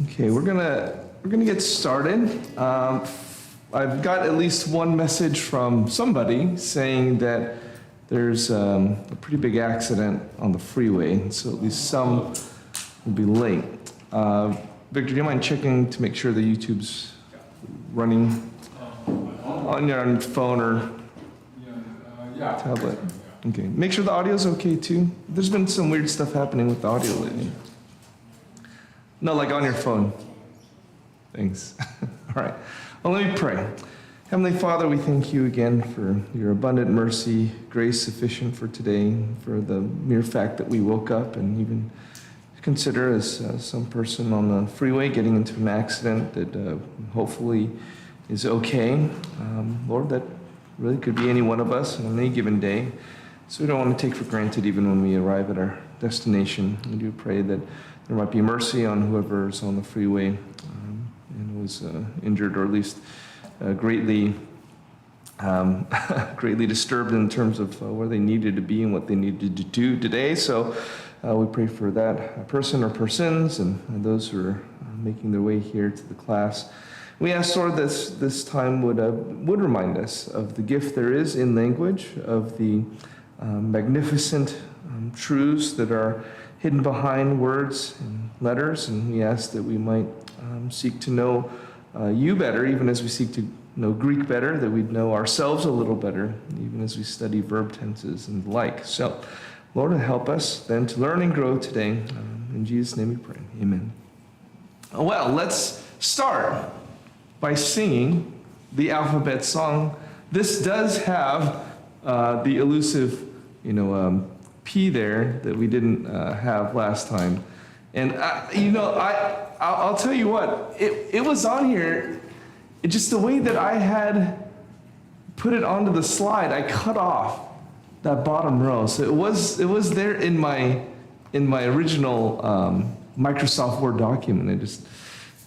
Okay, we're gonna get started. I've got at least one message from somebody saying that there's a pretty big accident on the freeway, so at least some will be late. Victor, do you mind checking to make sure the YouTube's running on your phone or tablet? Okay, make sure the audio's okay too. There's been some weird stuff happening with the audio lately. No, like on your phone. Thanks. All right. Well, let me pray. Heavenly Father, we thank you again for your abundant mercy, grace sufficient for today, for the mere fact that we woke up and even consider as some person on the freeway getting into an accident that hopefully is okay. Lord, that really could be any one of us on any given day. So we don't want to take for granted even when we arrive at our destination. We do pray that there might be mercy on whoever is on the freeway and was injured or at least greatly disturbed in terms of where they needed to be and what they needed to do today. So we pray for that person or persons and those who are making their way here to the class. We ask, Lord, this time would remind us of the gift there is in language, of the magnificent truths that are hidden behind words and letters, and we ask that we might seek to know you better, even as we seek to know Greek better, that we'd know ourselves a little better, even as we study verb tenses and the like. So, Lord, help us then to learn and grow today. In Jesus' name we pray. Amen. Well, let's start by singing the alphabet song. This does have the elusive, P there that we didn't have last time. And, I'll tell you what, it was on here, just the way that I had put it onto the slide, I cut off that bottom row. So it was there in my original Microsoft Word document.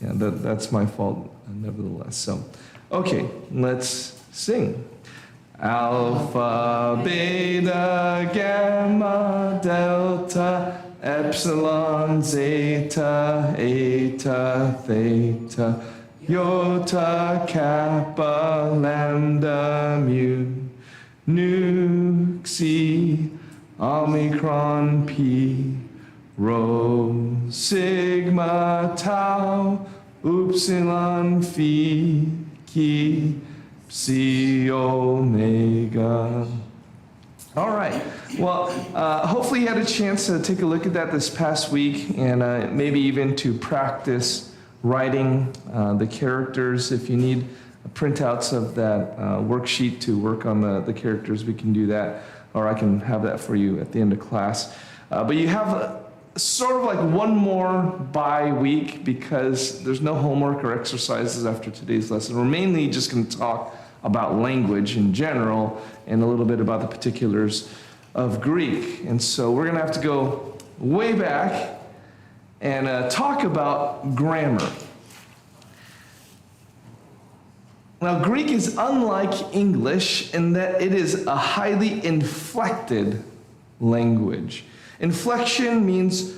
That's my fault, nevertheless. So, okay, let's sing. Alpha, beta, gamma, delta, epsilon, zeta, eta, theta, iota, kappa, lambda, mu, nu, xi, omicron, pi, rho, sigma, tau, upsilon, phi, chi, Psi, omega. All right. Well, hopefully you had a chance to take a look at that this past week and maybe even to practice writing the characters. If you need printouts of that worksheet to work on the characters, we can do that, or I can have that for you at the end of class. But you have sort of like one more bye week because there's no homework or exercises after today's lesson. We're mainly just going to talk about language in general and a little bit about the particulars of Greek. And so we're going to have to go way back and talk about grammar. Now, Greek is unlike English in that it is a highly inflected language. Inflection means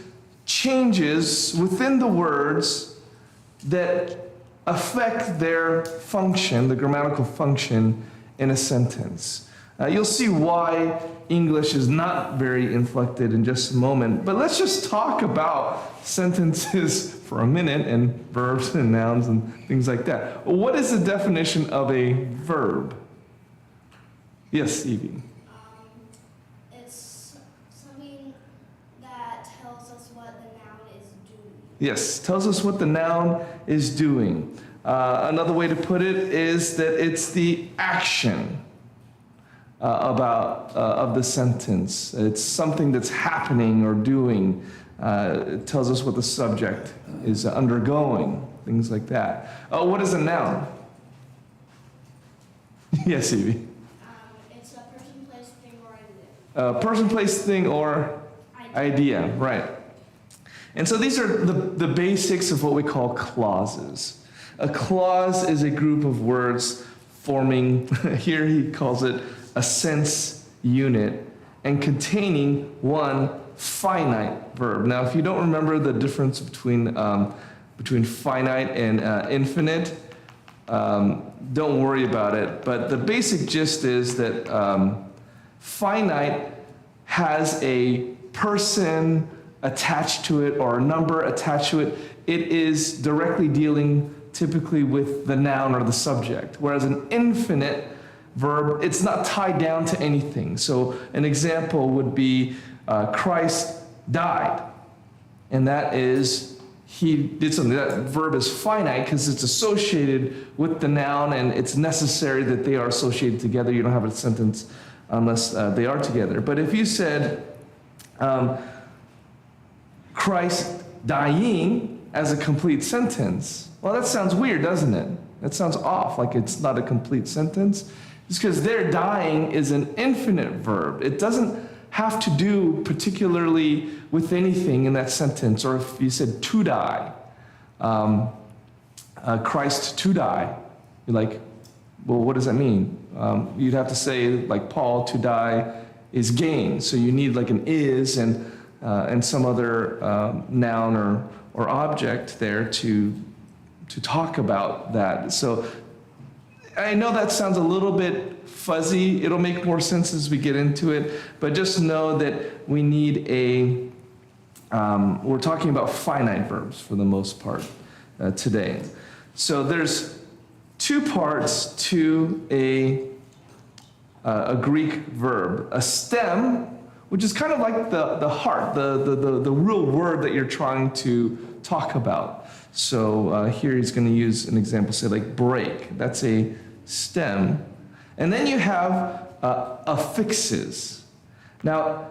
changes within the words that affect their function, the grammatical function, in a sentence. You'll see why English is not very inflected in just a moment, but let's just talk about sentences for a minute and verbs and nouns and things like that. What is the definition of a verb? Yes, Evie. It's something that tells us what the noun is doing. Yes, tells us what the noun is doing. Another way to put it is that it's the action of the sentence. It's something that's happening or doing. It tells us what the subject is undergoing, things like that. What is a noun? Yes, Evie. It's a person, place, thing, or idea. Person, place, thing, or idea, right. And so these are the basics of what we call clauses. A clause is a group of words forming, here he calls it a sense unit, and containing one finite verb. Now, if you don't remember the difference between between finite and infinite, don't worry about it. But the basic gist is that finite has a person attached to it or a number attached to it. It is directly dealing typically with the noun or the subject, whereas an infinite verb, it's not tied down to anything. So an example would be Christ died, and that is he did something. That verb is finite because it's associated with the noun, and it's necessary that they are associated together. You don't have a sentence unless they are together. But if you said Christ dying as a complete sentence, well, that sounds weird, doesn't it? That sounds off, like it's not a complete sentence. It's because their dying is an infinite verb. It doesn't have to do particularly with anything in that sentence. Or if you said to die, Christ to die, you're like, well, what does that mean? You'd have to say, like Paul, to die is gain. So you need like an is and some other noun or object there to talk about that. So I know that sounds a little bit fuzzy. It'll make more sense as we get into it, but just know that we need we're talking about finite verbs for the most part today. So there's two parts to a Greek verb. A stem, which is kind of like the heart, the real word that you're trying to talk about. So here he's going to use an example, say like break. That's a stem. And then you have affixes. Now,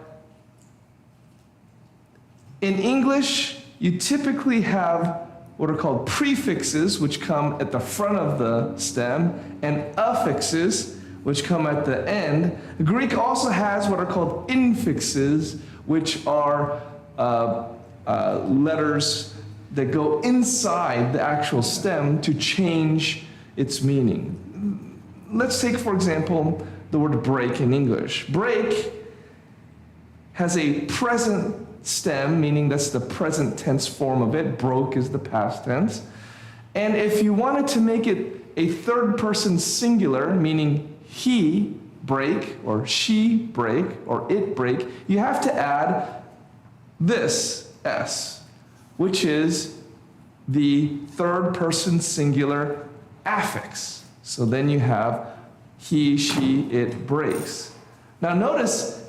in English, you typically have what are called prefixes, which come at the front of the stem, and affixes, which come at the end. Greek also has what are called infixes, which are letters that go inside the actual stem to change its meaning. Let's take, for example, the word break in English. Break has a present stem, meaning that's the present tense form of it. Broke is the past tense. And if you wanted to make it a third person singular, meaning he break, or she break, or it break, you have to add this S, which is the third person singular affix. So then you have he, she, it breaks. Now notice,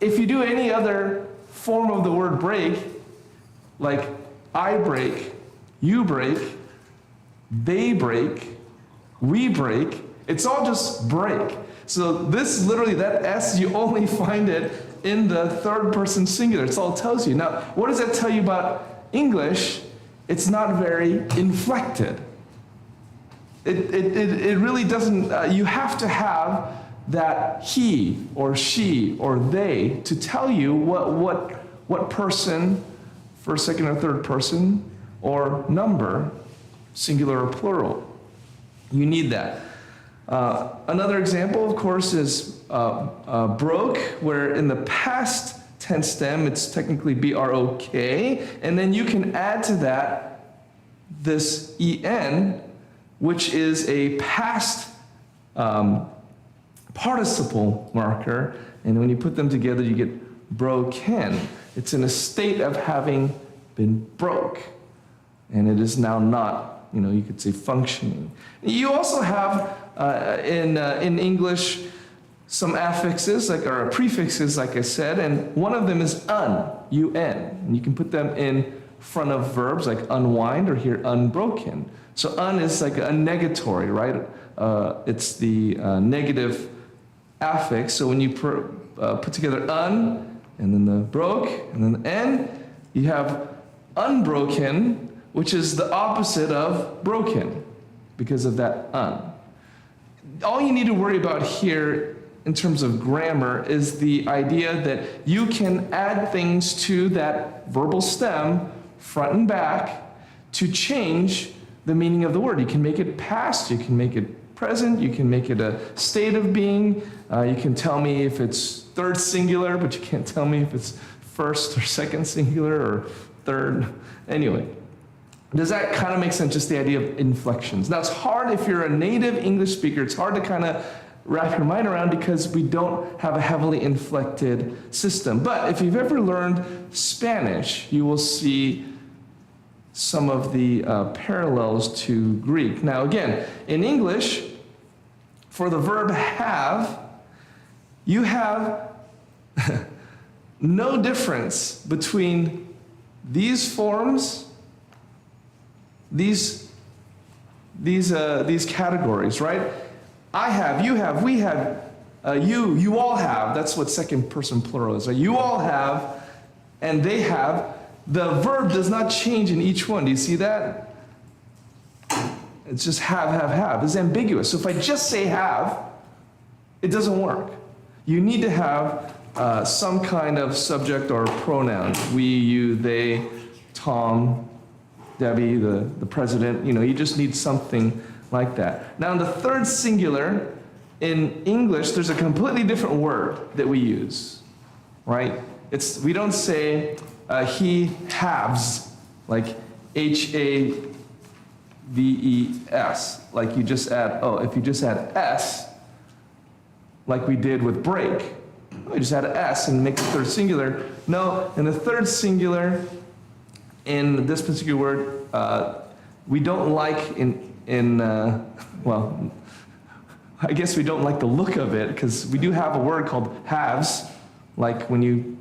if you do any other form of the word break, like I break, you break, they break, we break, it's all just break. So this literally, that S, you only find it in the third person singular. It's all it tells you. Now, what does that tell you about English? It's not very inflected. It really doesn't, you have to have that he or she or they to tell you what person, first, second, or third person, or number, singular or plural. You need that. Another example, of course, is broke, where in the past tense stem, it's technically B-R-O-K, and then you can add to that this E-N, which is a past participle marker, and when you put them together, you get broken. It's in a state of having been broke, and it is now not, you could say functioning. You also have in English some affixes, or prefixes, like I said, and one of them is un, U-N, and you can put them in front of verbs like unwind or here unbroken. So un is like a negatory, right? It's the negative affix. So when you put together un, and then the broke, and then the n, you have unbroken, which is the opposite of broken because of that un. All you need to worry about here in terms of grammar is the idea that you can add things to that verbal stem, front and back, to change the meaning of the word. You can make it past, you can make it present, you can make it a state of being. You can tell me if it's third singular, but you can't tell me if it's first or second singular or third. Anyway, Does that kind of make sense, just the idea of inflections? Now, it's hard if you're a native English speaker, it's hard to kind of wrap your mind around because we don't have a heavily inflected system. But if you've ever learned Spanish, you will see some of the parallels to Greek. Now, again, in English, for the verb have, you have no difference between these forms, these categories, right? I have, you have, we have, you all have. That's what second person plural is. Right? You all have, and they have. The verb does not change in each one. Do you see that? It's just have. It's ambiguous. So if I just say have, it doesn't work. You need to have some kind of subject or pronoun. We, you, they, Tom, Debbie, the president. You just need something like that. Now in the third singular, in English, there's a completely different word that we use, right? We don't say he halves, like Haves, like you just add, if you just add S, like we did with break, we just add an S and make the third singular. No, in the third singular, in this particular word, we don't like well, I guess we don't like the look of it because we do have a word called halves, like when you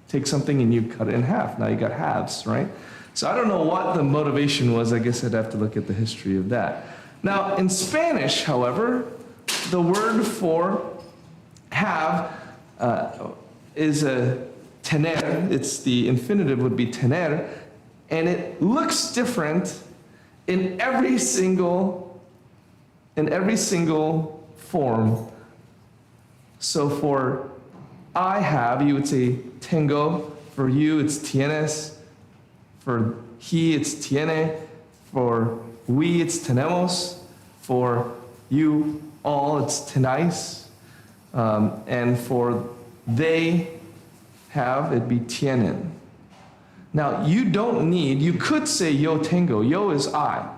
take something and you cut it in half. Now you got halves, right? So I don't know what the motivation was. I guess I'd have to look at the history of that. Now in Spanish, however, the word for have is a tener. It's the infinitive would be tener, and it looks different in every single form. So for I have, you would say tengo. For you, it's tienes. For he, it's tiene. For we, it's tenemos. For you all, it's tenéis. And for they have, it'd be tienen. Now, you could say yo tengo. Yo is I.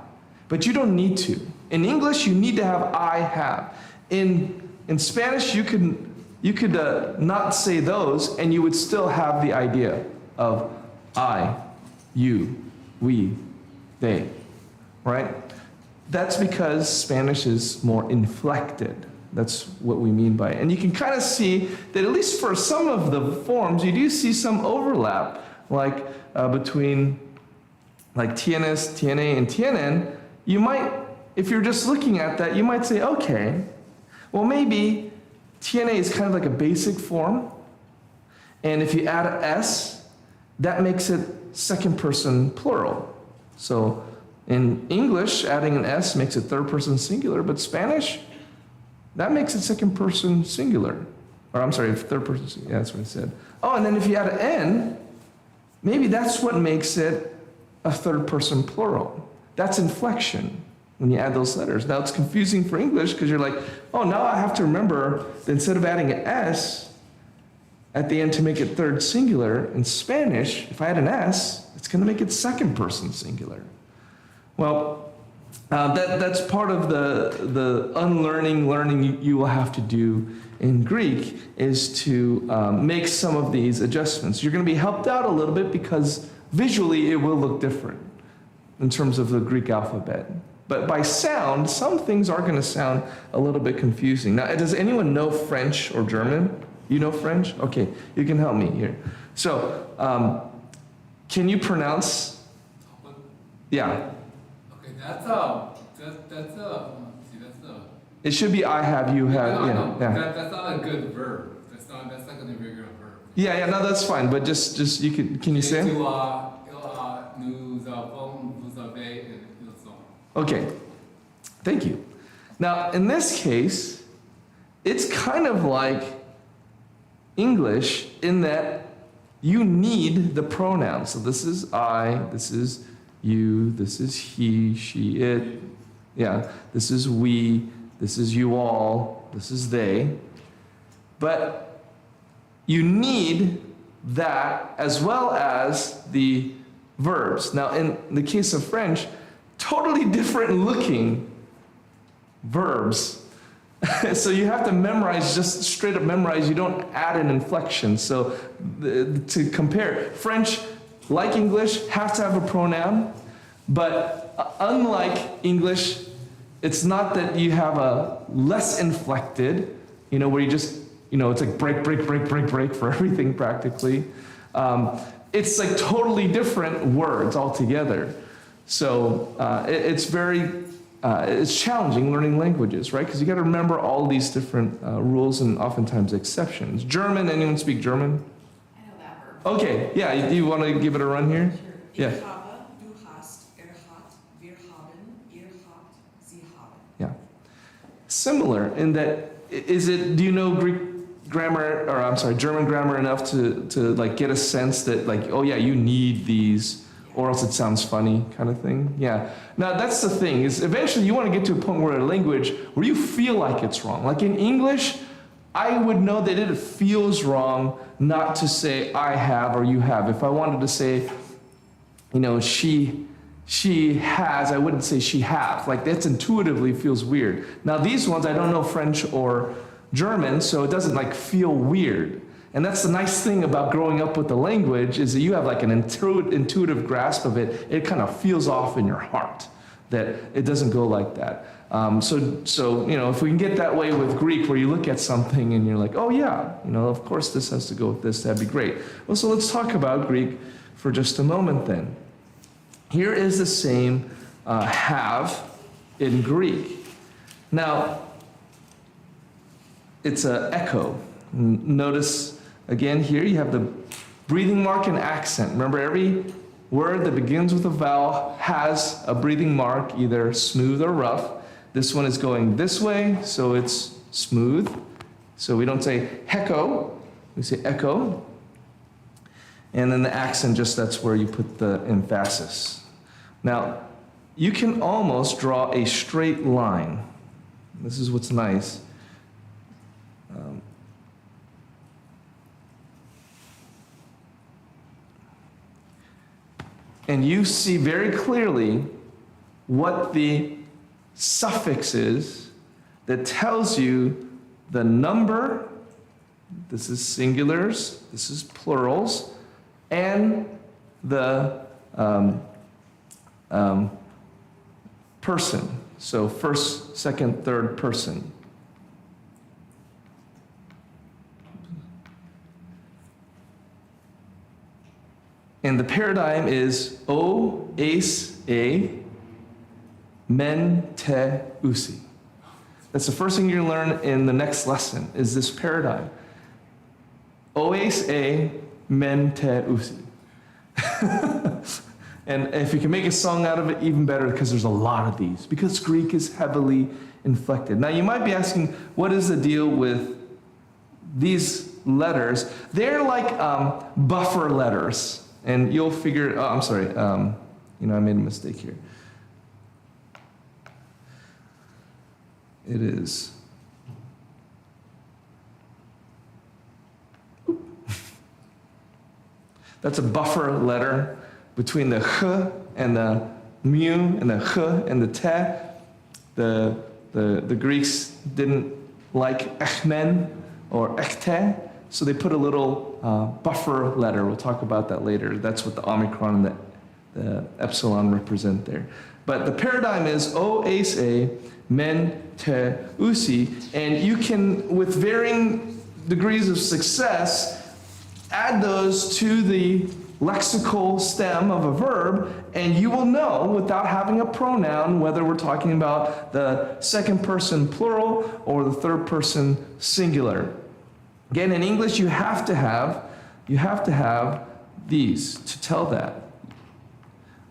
But you don't need to. In English, you need to have I have. In Spanish, you could not say those, and you would still have the idea of I, you, we, they, right? That's because Spanish is more inflected. That's what we mean by it. And you can kind of see that at least for some of the forms, you do see some overlap, like between like tienes, tiene, and tienen. You might, if you're just looking at that, you might say, okay, well maybe tiene is kind of like a basic form, and if you add an S, that makes it second person plural. So in English, adding an S makes it third person singular, but Spanish, that makes it second person singular. Or I'm sorry, third person singular, yeah, that's what I said. Oh, and then if you add an N, maybe that's what makes it a third person plural. That's inflection when you add those letters. Now it's confusing for English because you're like, oh, now I have to remember that instead of adding an S at the end to make it third singular, in Spanish, if I add an S, it's going to make it second person singular. Well, that's part of the learning you will have to do in Greek is to make some of these adjustments. You're going to be helped out a little bit because visually it will look different in terms of the Greek alphabet. But by sound, some things are going to sound a little bit confusing. Now, does anyone know French or German? You know French? Okay, you can help me here. So, can you pronounce? Yeah. Okay, that's It should be I have, you have. No. Yeah. That's not a good verb. That's like an irregular verb. Yeah, no, that's fine. But just you can you say? Okay, thank you. Now, in this case, it's kind of like English in that you need the pronouns. So this is I, this is you, this is he, she, it. Yeah, this is we, this is you all, this is they. But you need that as well as the verbs. Now, in the case of French, totally different looking verbs. So you have to memorize, just straight up memorize. You don't add an inflection. So to compare, French, like English, has to have a pronoun. But unlike English, it's not that you have a less inflected, where you just, it's like break, break, break, break, break for everything practically. It's like totally different words altogether. So it's challenging learning languages, right? Because you got to remember all these different rules and oftentimes exceptions. German, anyone speak German? I know that verb. Okay, yeah, you want to give it a run here? Sure. Yeah. Ich habe, du hast, hat, wir haben, ihr habt, sie haben. Yeah. Similar in that, do you know Greek grammar, or I'm sorry, German grammar enough to like get a sense that like, oh yeah, you need these, or else it sounds funny kind of thing? Yeah. Now that's the thing, is eventually you want to get to a point where a language where you feel like it's wrong. Like in English, I would know that it feels wrong not to say I have or you have. If I wanted to say, she has, I wouldn't say she have. Like that's intuitively feels weird. Now these ones, I don't know French or German, so it doesn't like feel weird. And that's the nice thing about growing up with the language, is that you have like an intuitive grasp of it. It kind of feels off in your heart that it doesn't go like that. So if we can get that way with Greek, where you look at something and you're like, oh yeah, of course this has to go with this, that'd be great. Well, so let's talk about Greek for just a moment then. Here is the same have in Greek. Now, it's an echo. Notice again here you have the breathing mark and accent. Remember, every word that begins with a vowel has a breathing mark, either smooth or rough. This one is going this way, so it's smooth. So we don't say heko, we say echo. And then the accent, just that's where you put the emphasis. Now, you can almost draw a straight line. This is what's nice. And you see very clearly what the suffix is that tells you the number, this is singulars, this is plurals, and the person. So first, second, third person. And the paradigm is o, ace, a, men, te, usi. That's the first thing you're going to learn in the next lesson, is this paradigm. O, ace, a, men, te, usi. And if you can make a song out of it, even better, because there's a lot of these, because Greek is heavily inflected. Now you might be asking, what is the deal with these letters? They're like buffer letters. And you'll figure, oh, I'm sorry, I made a mistake here. It is. That's a buffer letter between the ch and the mu and the ch and the te. The Greeks didn't like echmen or ekte, so they put a little buffer letter. We'll talk about that later. That's what the omicron and the epsilon represent there. But the paradigm is o, ace, a, men, te, usi, and you can, with varying degrees of success, add those to the lexical stem of a verb, and you will know without having a pronoun whether we're talking about the second person plural or the third person singular. Again, in English, you have to have these to tell that.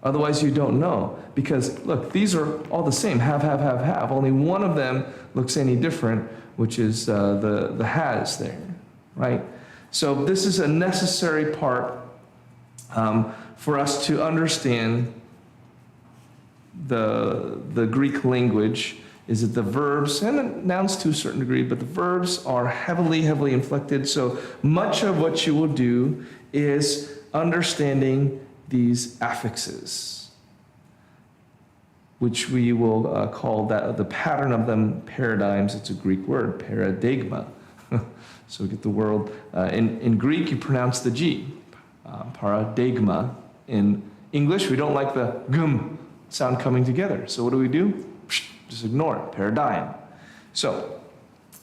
Otherwise, you don't know. Because, look, these are all the same. Have. Only one of them looks any different, which is the has there, right? So this is a necessary part for us to understand the Greek language, is that the verbs, and the nouns to a certain degree, but the verbs are heavily inflected. So much of what you will do is understanding these affixes, which we will call that the pattern of them paradigms. It's a Greek word, paradigma. So we get the word, in Greek you pronounce the G, paradigma. In English we don't like the gum sound coming together. So what do? Just ignore it, paradigm. So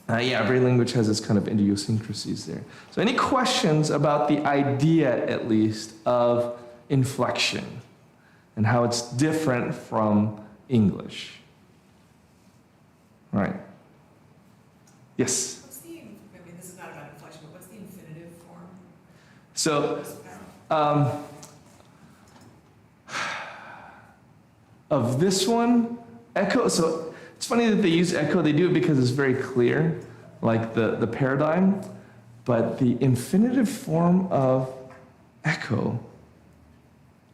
every language has its kind of idiosyncrasies there. So any questions about the idea, at least, of inflection and how it's different from English? All right. Yes? What's the, I mean, this is not about inflection, but what's the infinitive form? So, of this one, echo, so it's funny that they use echo. They do it because it's very clear, like the paradigm, but the infinitive form of echo,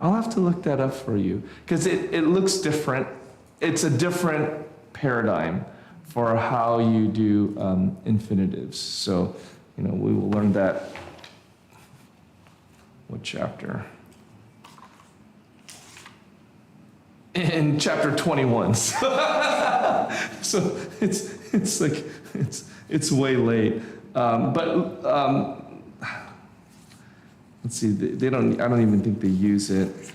I'll have to look that up for you, because it looks different. It's a different paradigm for how you do infinitives. So, we will learn that. What chapter? In chapter 21. So it's like it's way late. Let's see. They don't. I don't even think they use it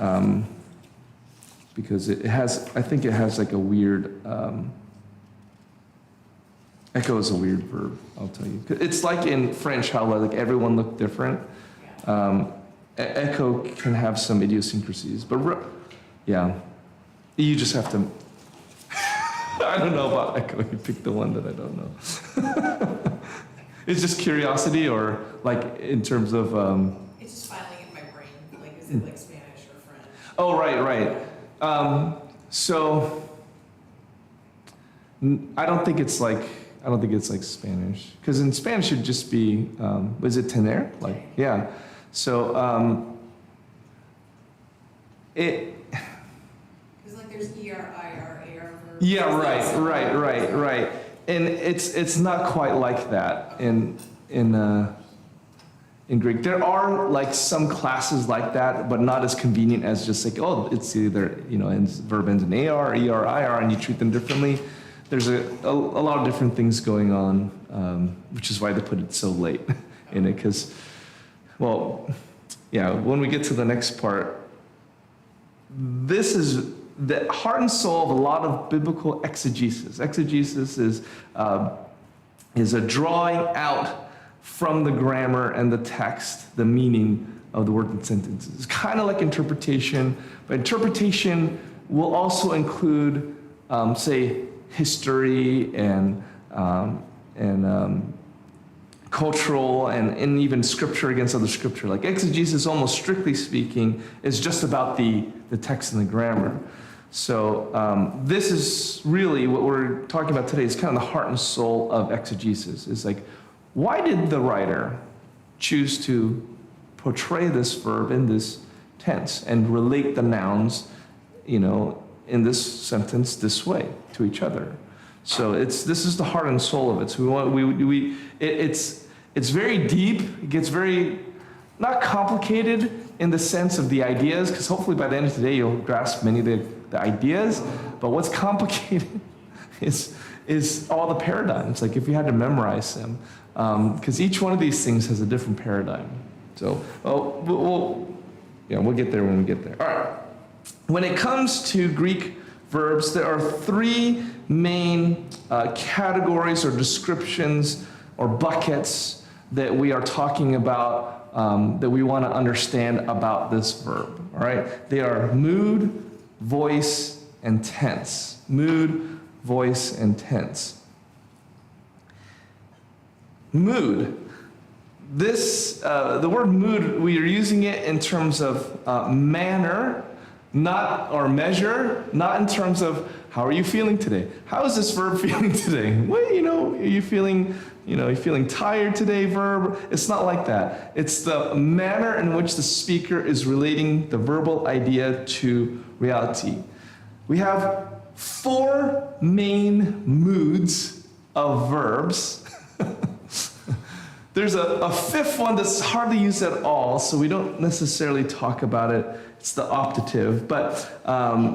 because it has. I think it has like a weird. Echo is a weird verb. I'll tell you. It's like in French how like everyone looked different. Echo can have some idiosyncrasies, but yeah. You just have to, I don't know about echo, you picked the one that I don't know. It's just curiosity or like in terms of... It's just filing in my brain, like is it like Spanish or French? Oh, right. So, I don't think it's like Spanish. Because in Spanish it'd just be, was it tener? Like, yeah. So, There's E-R-I-R-A-R verbs. Yeah, right. And it's not quite like that in Greek. There are like some classes like that, but not as convenient as just like, oh, it's either, verb ends in AR, ER, IR, and you treat them differently. There's a lot of different things going on, which is why they put it so late in it, because, when we get to the next part, this is the heart and soul of a lot of biblical exegesis. Exegesis is a drawing out from the grammar and the text the meaning of the word and sentences. It's kind of like interpretation, but interpretation will also include, say, history and cultural and even scripture against other scripture. Like exegesis, almost strictly speaking, is just about the text and the grammar. So this is really what we're talking about today. Is kind of the heart and soul of exegesis. It's like, why did the writer choose to portray this verb in this tense and relate the nouns, in this sentence this way to each other? So this is the heart and soul of it. So it's very deep. It gets very not complicated in the sense of the ideas, because hopefully by the end of today you'll grasp many of the ideas. But what's complicated is all the paradigms. Like if you had to memorize them, because each one of these things has a different paradigm. So we'll get there when we get there. All right. When it comes to Greek verbs, there are three main categories or descriptions or buckets that we are talking about, that we want to understand about this verb. All right. They are mood, voice, and tense. Mood, voice, and tense. Mood. The word mood, we are using it in terms of manner, or measure, not in terms of how are you feeling today? How is this verb feeling today? Well, are you feeling, you feeling tired today verb? It's not like that. It's the manner in which the speaker is relating the verbal idea to reality. We have 4 main moods of verbs. There's a fifth one that's hardly used at all, so we don't necessarily talk about it. It's the optative. But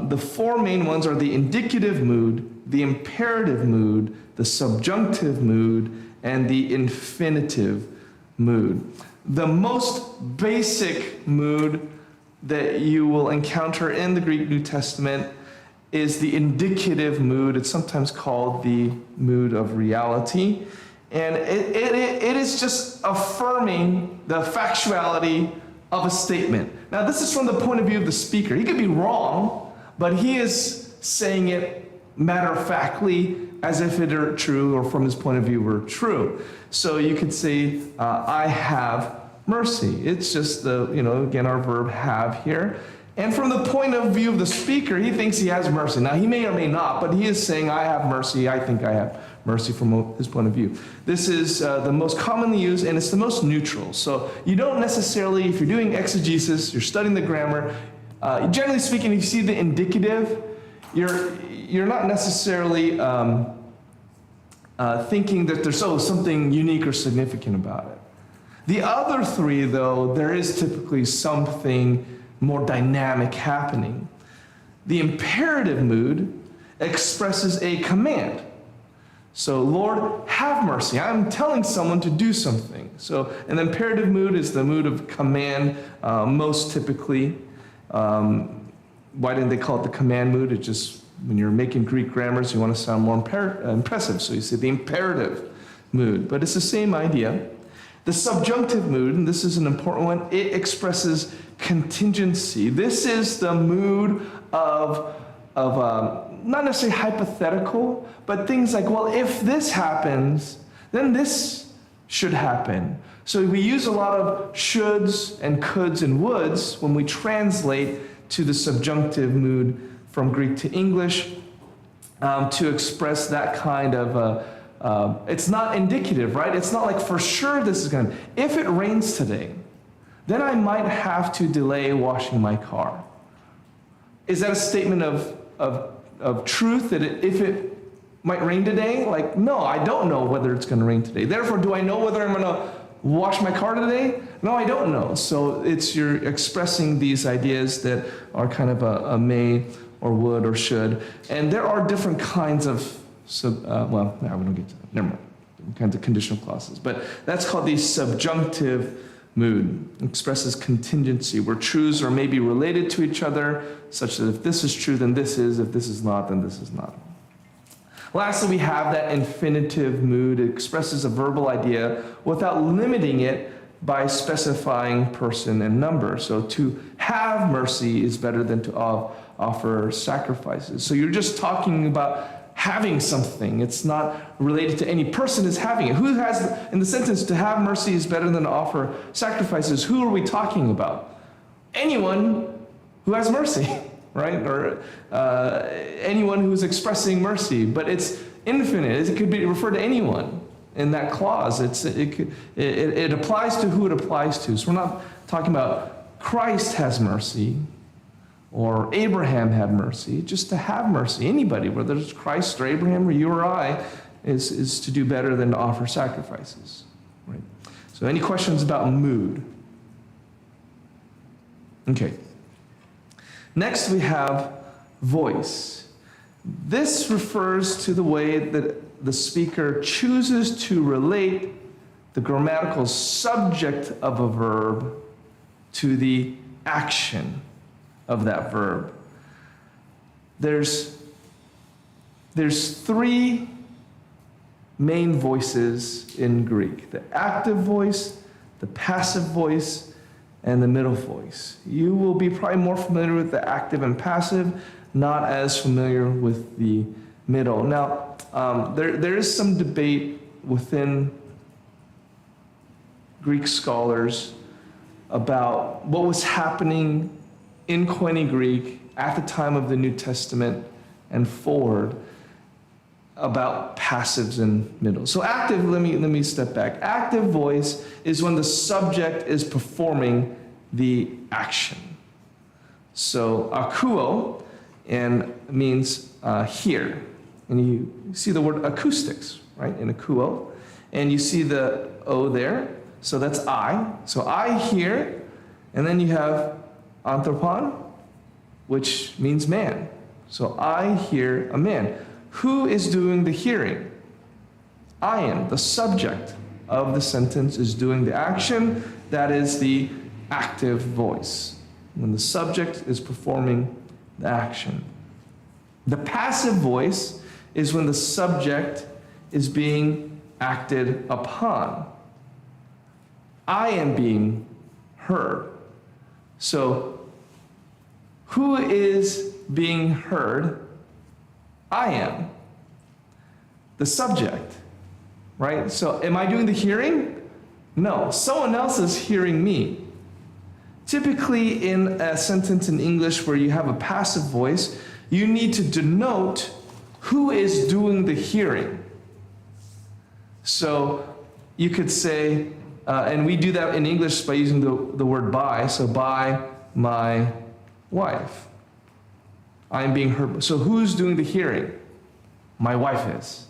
the four main ones are the indicative mood, the imperative mood, the subjunctive mood, and the infinitive mood. The most basic mood that you will encounter in the Greek New Testament is the indicative mood. It's sometimes called the mood of reality. And it is just affirming the factuality of a statement. Now, this is from the point of view of the speaker. He could be wrong, but he is saying it matter-of-factly as if it were true, or from his point of view were true. So you could say, I have mercy. It's just the, again, our verb have here. And from the point of view of the speaker, he thinks he has mercy. Now, he may or may not, but he is saying, I have mercy. I think I have mercy from his point of view. This is the most commonly used, and it's the most neutral. So you don't necessarily, if you're doing exegesis, you're studying the grammar, generally speaking, if you see the indicative, you're not necessarily thinking that there's something unique or significant about it. The other three, though, there is typically something more dynamic happening. The imperative mood expresses a command. So, Lord, have mercy. I'm telling someone to do something. So, an imperative mood is the mood of command, most typically. Why didn't they call it the command mood? It's just when you're making Greek grammars, you want to sound more impressive. So you say the imperative mood. But it's the same idea. The subjunctive mood, and this is an important one, it expresses contingency. This is the mood of not necessarily hypothetical, but things like, well, if this happens, then this should happen. So we use a lot of shoulds and coulds and woulds when we translate to the subjunctive mood from Greek to English to express that kind of it's not indicative, right? It's not like for sure this is going to. If it rains today, then I might have to delay washing my car. Is that a statement of truth that if it might rain today? Like, no, I don't know whether it's going to rain today. Therefore, do I know whether I'm going to wash my car today? No, I don't know. So you're expressing these ideas that are kind of a may or would or should. And there are different kinds of we don't get to that. Never mind. Different kinds of conditional clauses. But that's called the subjunctive mood. It expresses contingency, where truths are maybe related to each other, such that if this is true, then this is. If this is not, then this is not. Lastly, we have that infinitive mood. It expresses a verbal idea without limiting it by specifying person and number. So to have mercy is better than to offer sacrifices. So you're just talking about having something. It's not related to any person is having it. Who has, in the sentence, to have mercy is better than to offer sacrifices. Who are we talking about? Anyone who has mercy, right? Or anyone who's expressing mercy. But it's infinite. It could be referred to anyone in that clause. It applies to who it applies to. So we're not talking about Christ has mercy, or Abraham had mercy. Just to have mercy, anybody, whether it's Christ or Abraham or you or I, is to do better than to offer sacrifices. Right? So any questions about mood? Okay. Next we have voice. This refers to the way that the speaker chooses to relate the grammatical subject of a verb to the action of that verb. There's three main voices in Greek: the active voice, the passive voice, and the middle voice. You will be probably more familiar with the active and passive, not as familiar with the middle. Now, there is some debate within Greek scholars about what was happening in Koine Greek at the time of the New Testament and forward about passives and middles. So active, let me step back. Active voice is when the subject is performing the action. So akuo and means here. And you see the word acoustics, right, in akuo. And you see the O there, so that's I. So I hear, and then you have anthropon, which means man. So I hear a man. Who is doing the hearing? I am. The subject of the sentence is doing the action. That is the active voice, when the subject is performing the action. The passive voice is when the subject is being acted upon. I am being heard. So, who is being heard? I am. The subject, right? So, am I doing the hearing? No, someone else is hearing me. Typically, in a sentence in English where you have a passive voice, you need to denote who is doing the hearing. So, you could say, and we do that in English by using the word by. So, by my wife. I am being heard. So, who's doing the hearing? My wife is.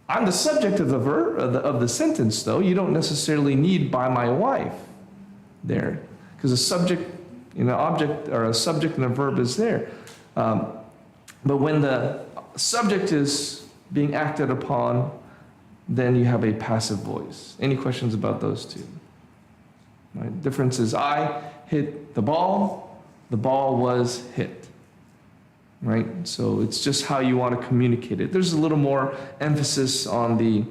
I'm the subject of the verb of the sentence, though. You don't necessarily need by my wife there, because a subject, object or a subject and a verb is there. But when the subject is being acted upon, then you have a passive voice. Any questions about those two? Right? Difference is I hit the ball was hit. Right? So it's just how you want to communicate it. There's a little more emphasis on the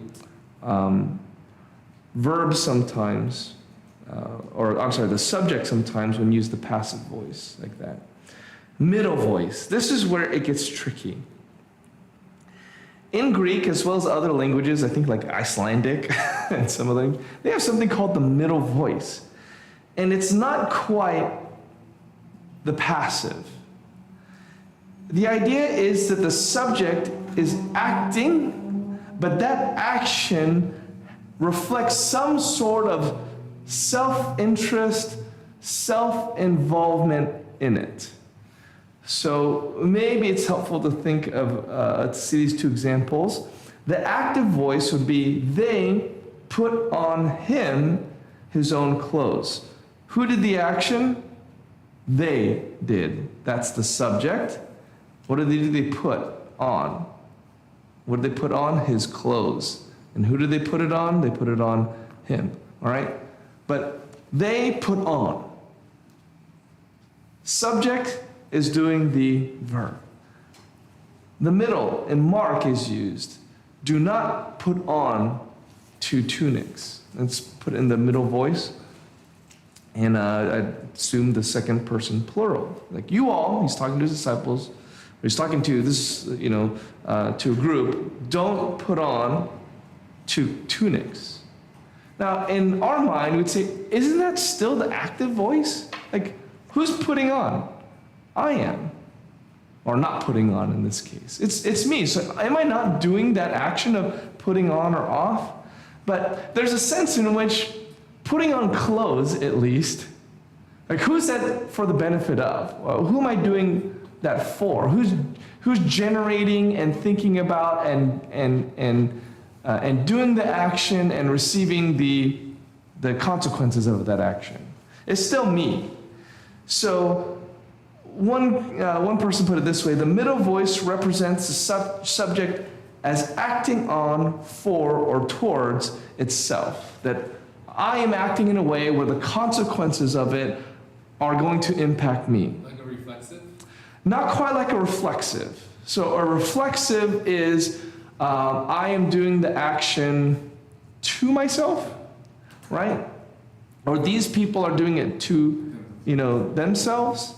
verb sometimes, the subject sometimes when you use the passive voice like that. Middle voice. This is where it gets tricky. In Greek, as well as other languages, I think like Icelandic and some of them, they have something called the middle voice. And it's not quite the passive. The idea is that the subject is acting, but that action reflects some sort of self-interest, self-involvement in it. So maybe it's helpful to think of, to see these two examples. The active voice would be, they put on him his own clothes. Who did the action? They did. That's the subject. What did they do? They put on. What did they put on? His clothes. And who did they put it on? They put it on him. All right? But they put on. Subject is doing the verb. The middle in Mark is used. Do not put on 2 tunics. Let's put in the middle voice. And I assume the second person plural. Like you all, he's talking to his disciples. He's talking to this, to a group. Don't put on 2 tunics. Now, in our mind, we'd say, isn't that still the active voice? Like, who's putting on? I am. Or not putting on in this case. It's me. So am I not doing that action of putting on or off? But there's a sense in which putting on clothes, at least, like who's that for the benefit of? Well, who am I doing that for? Who's generating and thinking about and doing the action and receiving the consequences of that action? It's still me. So one person put it this way: the middle voice represents the subject as acting on, for, or towards itself. That I am acting in a way where the consequences of it are going to impact me. Like a reflexive? Not quite like a reflexive. So a reflexive is I am doing the action to myself, right? Or these people are doing it to, themselves.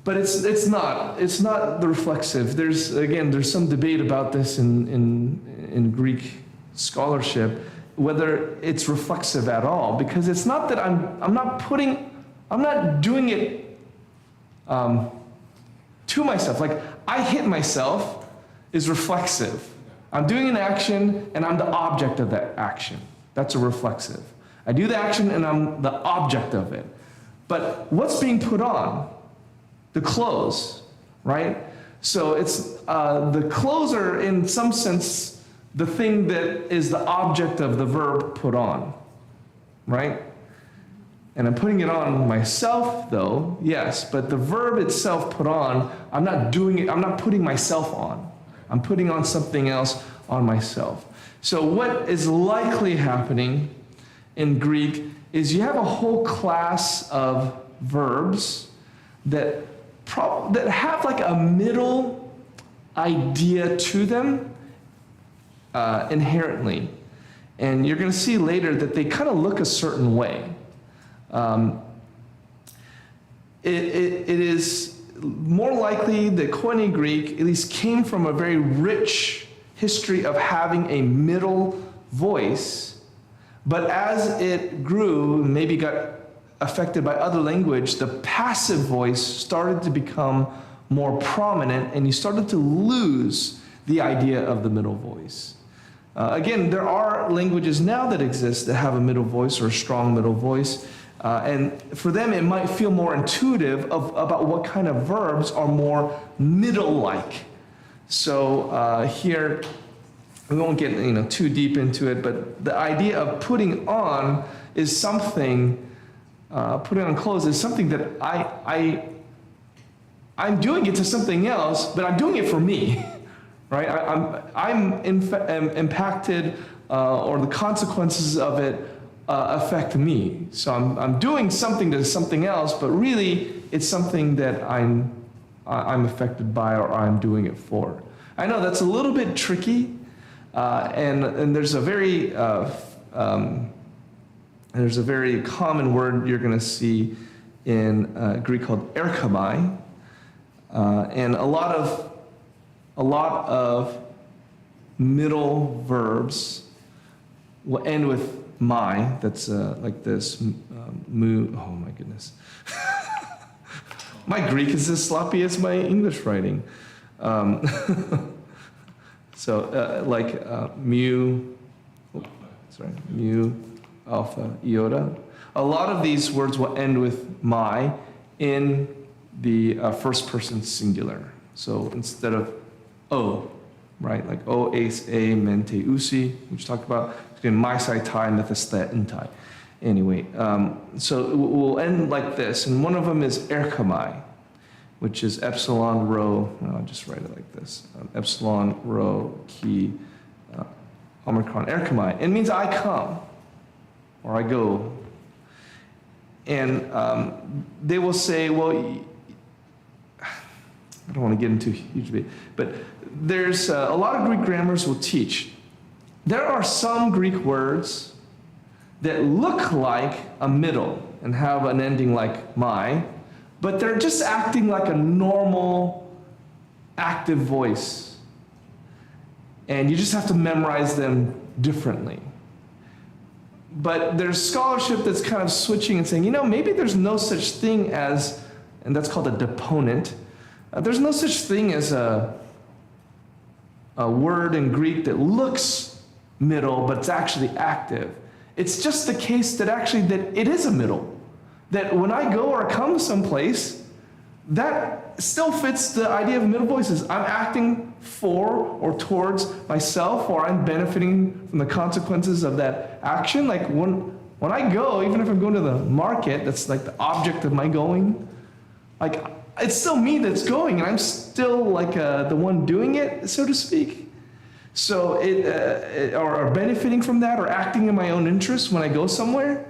But it's not the reflexive. There's some debate about this in Greek scholarship, whether it's reflexive at all, because it's not that I'm not doing it to myself. Like I hit myself is reflexive. I'm doing an action and I'm the object of that action. That's a reflexive. I do the action and I'm the object of it. But what's being put on? The clothes, right? So it's the clothes are in some sense the thing that is the object of the verb put on, right? And I'm putting it on myself, though, yes, but the verb itself put on, I'm not doing it, I'm not putting myself on. I'm putting on something else on myself. So what is likely happening in Greek is you have a whole class of verbs that have like a middle idea to them inherently. And you're going to see later that they kind of look a certain way. It is more likely that Koine Greek at least came from a very rich history of having a middle voice, but as it grew, maybe got affected by other language, the passive voice started to become more prominent, and you started to lose the idea of the middle voice. Again, there are languages now that exist that have a middle voice or a strong middle voice. And for them, it might feel more intuitive about what kind of verbs are more middle-like. So here, we won't get too deep into it, but the idea of putting on is something, putting on clothes is something that I'm doing it to something else, but I'm doing it for me, right? I'm impacted, or the consequences of it affect me. So I'm doing something to something else, but really it's something that I'm affected by, or I'm doing it for. I know that's a little bit tricky, and there's a very common word you're going to see in Greek called erkamai, and a lot of middle verbs will end with my, that's like this, mu, oh my goodness. My Greek is as sloppy as my English writing. Mu, mu, alpha, iota. A lot of these words will end with my in the first person singular. So instead of o, right, like o, ace, a, mente, usi, which talked about, again, my sai tai, methiste, intai. Anyway, so it will end like this, and one of them is erkamai, which is epsilon rho, I'll just write it like this, epsilon rho chi omicron erkamai. It means I come, or I go. And they will say, well, I don't want to get into a huge debate, but there's a lot of Greek grammars will teach. There are some Greek words that look like a middle and have an ending like my, but they're just acting like a normal active voice. And you just have to memorize them differently. But there's scholarship that's kind of switching and saying, maybe there's no such thing as, and that's called a deponent. There's no such thing as a word in Greek that looks middle, but it's actually active. It's just the case that actually that it is a middle. That when I go or come someplace, that still fits the idea of middle voices. I'm acting for or towards myself, or I'm benefiting from the consequences of that action. Like when I go, even if I'm going to the market, that's like the object of my going, like it's still me that's going, and I'm still like the one doing it, so to speak. So or benefiting from that, or acting in my own interest when I go somewhere.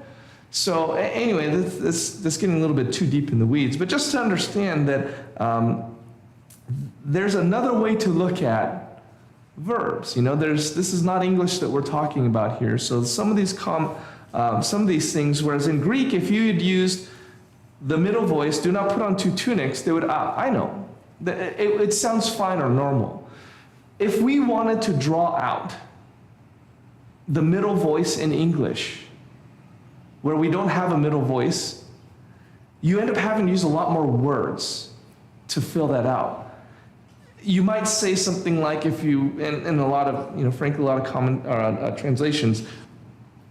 So anyway, this getting a little bit too deep in the weeds, but just to understand that there's another way to look at verbs. This is not English that we're talking about here. So some of these things, whereas in Greek, if you had used the middle voice, do not put on two tunics, they would, I know. It sounds fine or normal. If we wanted to draw out the middle voice in English, where we don't have a middle voice, you end up having to use a lot more words to fill that out. You might say something like, if you, in a lot of, frankly, a lot of common translations,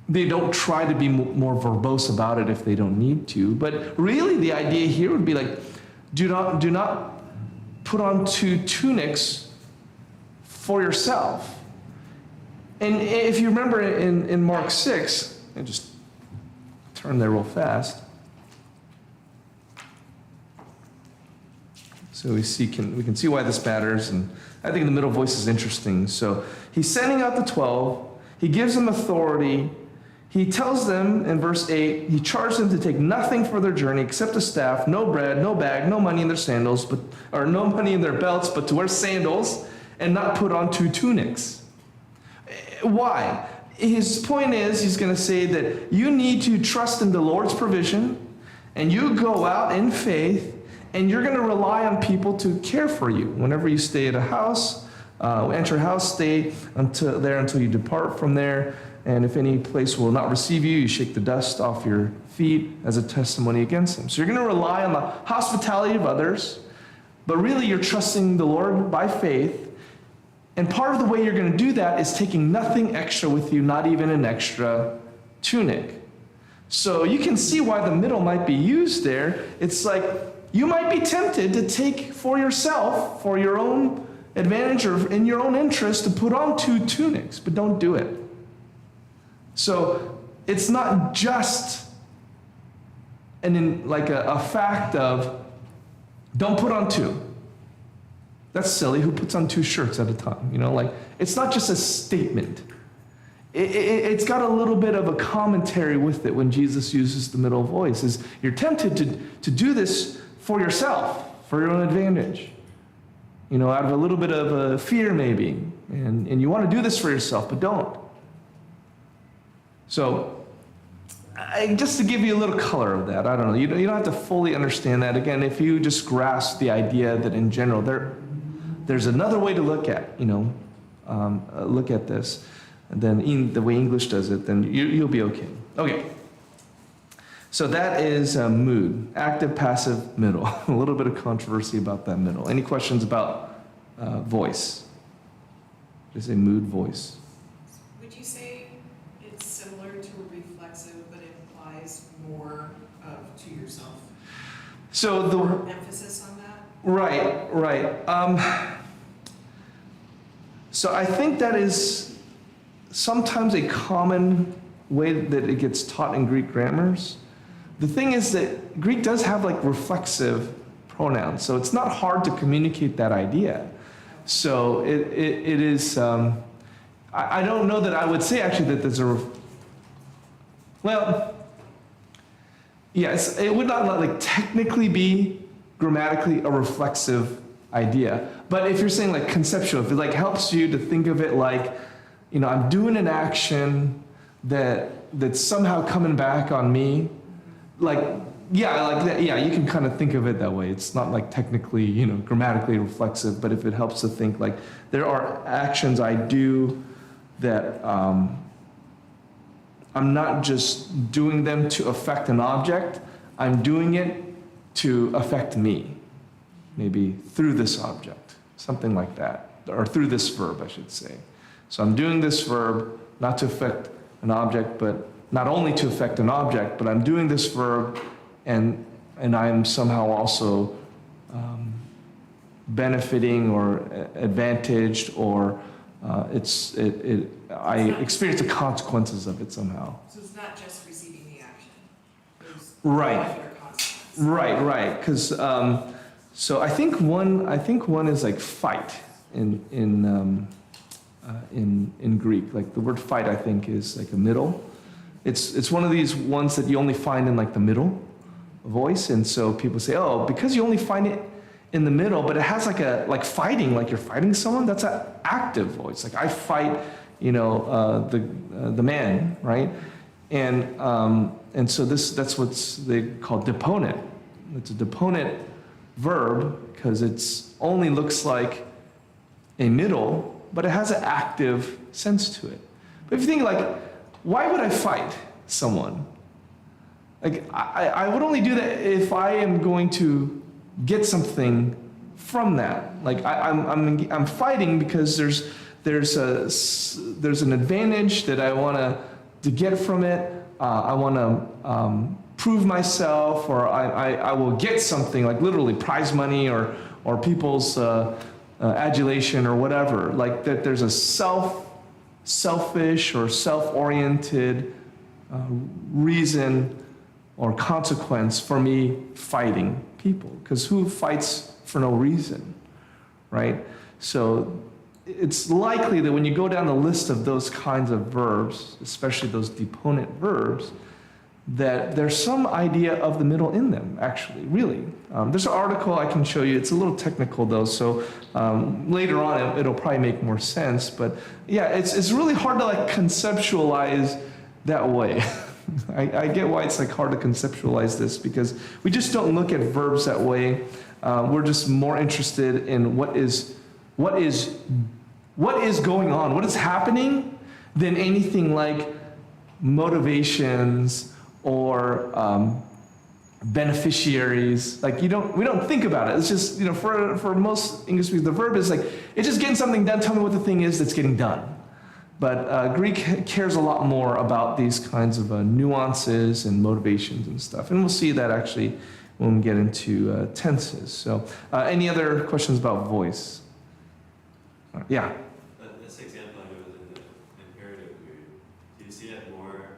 they don't try to be more verbose about it if they don't need to. But really, the idea here would be like, do not put on two tunics for yourself. And if you remember in Mark 6, I just turn there real fast. So we can see why this matters, and I think the middle voice is interesting. So he's sending out the 12. He gives them authority. He tells them in verse 8, he charged them to take nothing for their journey except a staff, no bread, no bag, no money in their sandals, or no money in their belts, but to wear sandals and not put on 2 tunics. Why? His point is, he's going to say that you need to trust in the Lord's provision, and you go out in faith, and you're going to rely on people to care for you. Whenever you stay at a house, enter a house, stay until you depart from there. And if any place will not receive you, you shake the dust off your feet as a testimony against them. So you're going to rely on the hospitality of others, but really you're trusting the Lord by faith. And part of the way you're going to do that is taking nothing extra with you, not even an extra tunic. So you can see why the middle might be used there. It's like you might be tempted to take for yourself, for your own advantage or in your own interest, to put on 2 tunics, but don't do it. So it's not just a fact of don't put on 2. That's silly. Who puts on 2 shirts at a time? It's not just a statement. It's got a little bit of a commentary with it when Jesus uses the middle voice. Is you're tempted to do this for yourself, for your own advantage. Out of a little bit of fear maybe. And you want to do this for yourself, but don't. So, just to give you a little color of that, I don't know. You don't have to fully understand that. Again, if you just grasp the idea that in general, there's another way to look at this, and then in the way English does it, then you'll be okay. Okay. So that is mood, active, passive, middle. A little bit of controversy about that middle. Any questions about voice? Just a mood, voice. Would you say it's similar to a reflexive, but it implies more to yourself? So More emphasis on that? Right. So I think that is sometimes a common way that it gets taught in Greek grammars. The thing is that Greek does have reflexive pronouns, so it's not hard to communicate that idea. So it is, I don't know that I would say actually that there's yes, it would not technically be grammatically a reflexive idea. But if you're saying conceptual, if it helps you to think of it I'm doing an action that's somehow coming back on me, you can kind of think of it that way. It's not technically, grammatically reflexive, but if it helps to think there are actions I do that I'm not just doing them to affect an object, I'm doing it to affect me, maybe through this object, something like that, or through this verb, I should say. So I'm doing this verb not to affect an object, but not only to affect an object, but I'm doing this verb and I'm somehow also benefiting or advantaged, or I experience the consequences of it somehow. So it's not just receiving the action. There's Right. other consequences. Right. Because so I think one is fight in Greek. The word fight I think is a middle. It's one of these ones that you only find in the middle voice, and so people say, oh, because you only find it in the middle, but it has fighting, you're fighting someone. That's an active voice. I fight, the man, right? And so that's what's they call deponent. It's a deponent verb because it's only looks like a middle, but it has an active sense to it. But if you think why would I fight someone? I would only do that if I am going to get something from that. I'm fighting because there's an advantage that I want to get from it. I want to prove myself, or I will get something literally prize money or people's adulation or whatever. That there's a selfish or self-oriented reason or consequence for me fighting people. Because who fights for no reason, right? So it's likely that when you go down the list of those kinds of verbs, especially those deponent verbs, that there's some idea of the middle in them, actually, really. There's an article I can show you. It's a little technical, though, so later on it'll probably make more sense. But yeah, it's really hard to like conceptualize that way. I get why it's like hard to conceptualize this, because we just don't look at verbs that way. We're just more interested in what is going on, what is happening, than anything like motivations or beneficiaries. Like we don't think about it. It's just, for most English speakers, the verb is like, it's just getting something done. Tell me what the thing is that's getting done. But Greek cares a lot more about these kinds of nuances and motivations and stuff. And we'll see that actually when we get into tenses. So any other questions about voice? Yeah. This example I know was in the imperative mood. Do you see it more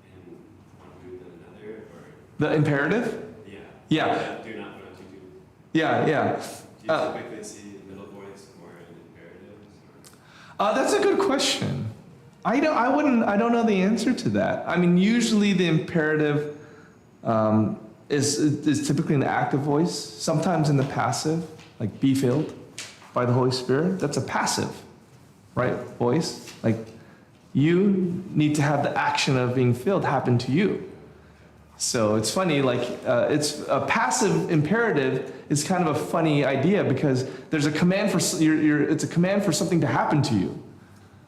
in one mood than another? Or? The imperative? Yeah. Yeah. Do not put on tutu. Yeah. Do you typically see middle voice more in imperatives? Or? That's a good question. I don't know the answer to that. I mean, usually the imperative is typically in the active voice, sometimes in the passive, like be filled by the Holy Spirit. That's a passive, right, voice. Like you need to have the action of being filled happen to you. So it's funny, like it's a passive imperative is kind of a funny idea, because there's a command for it's a command for something to happen to you,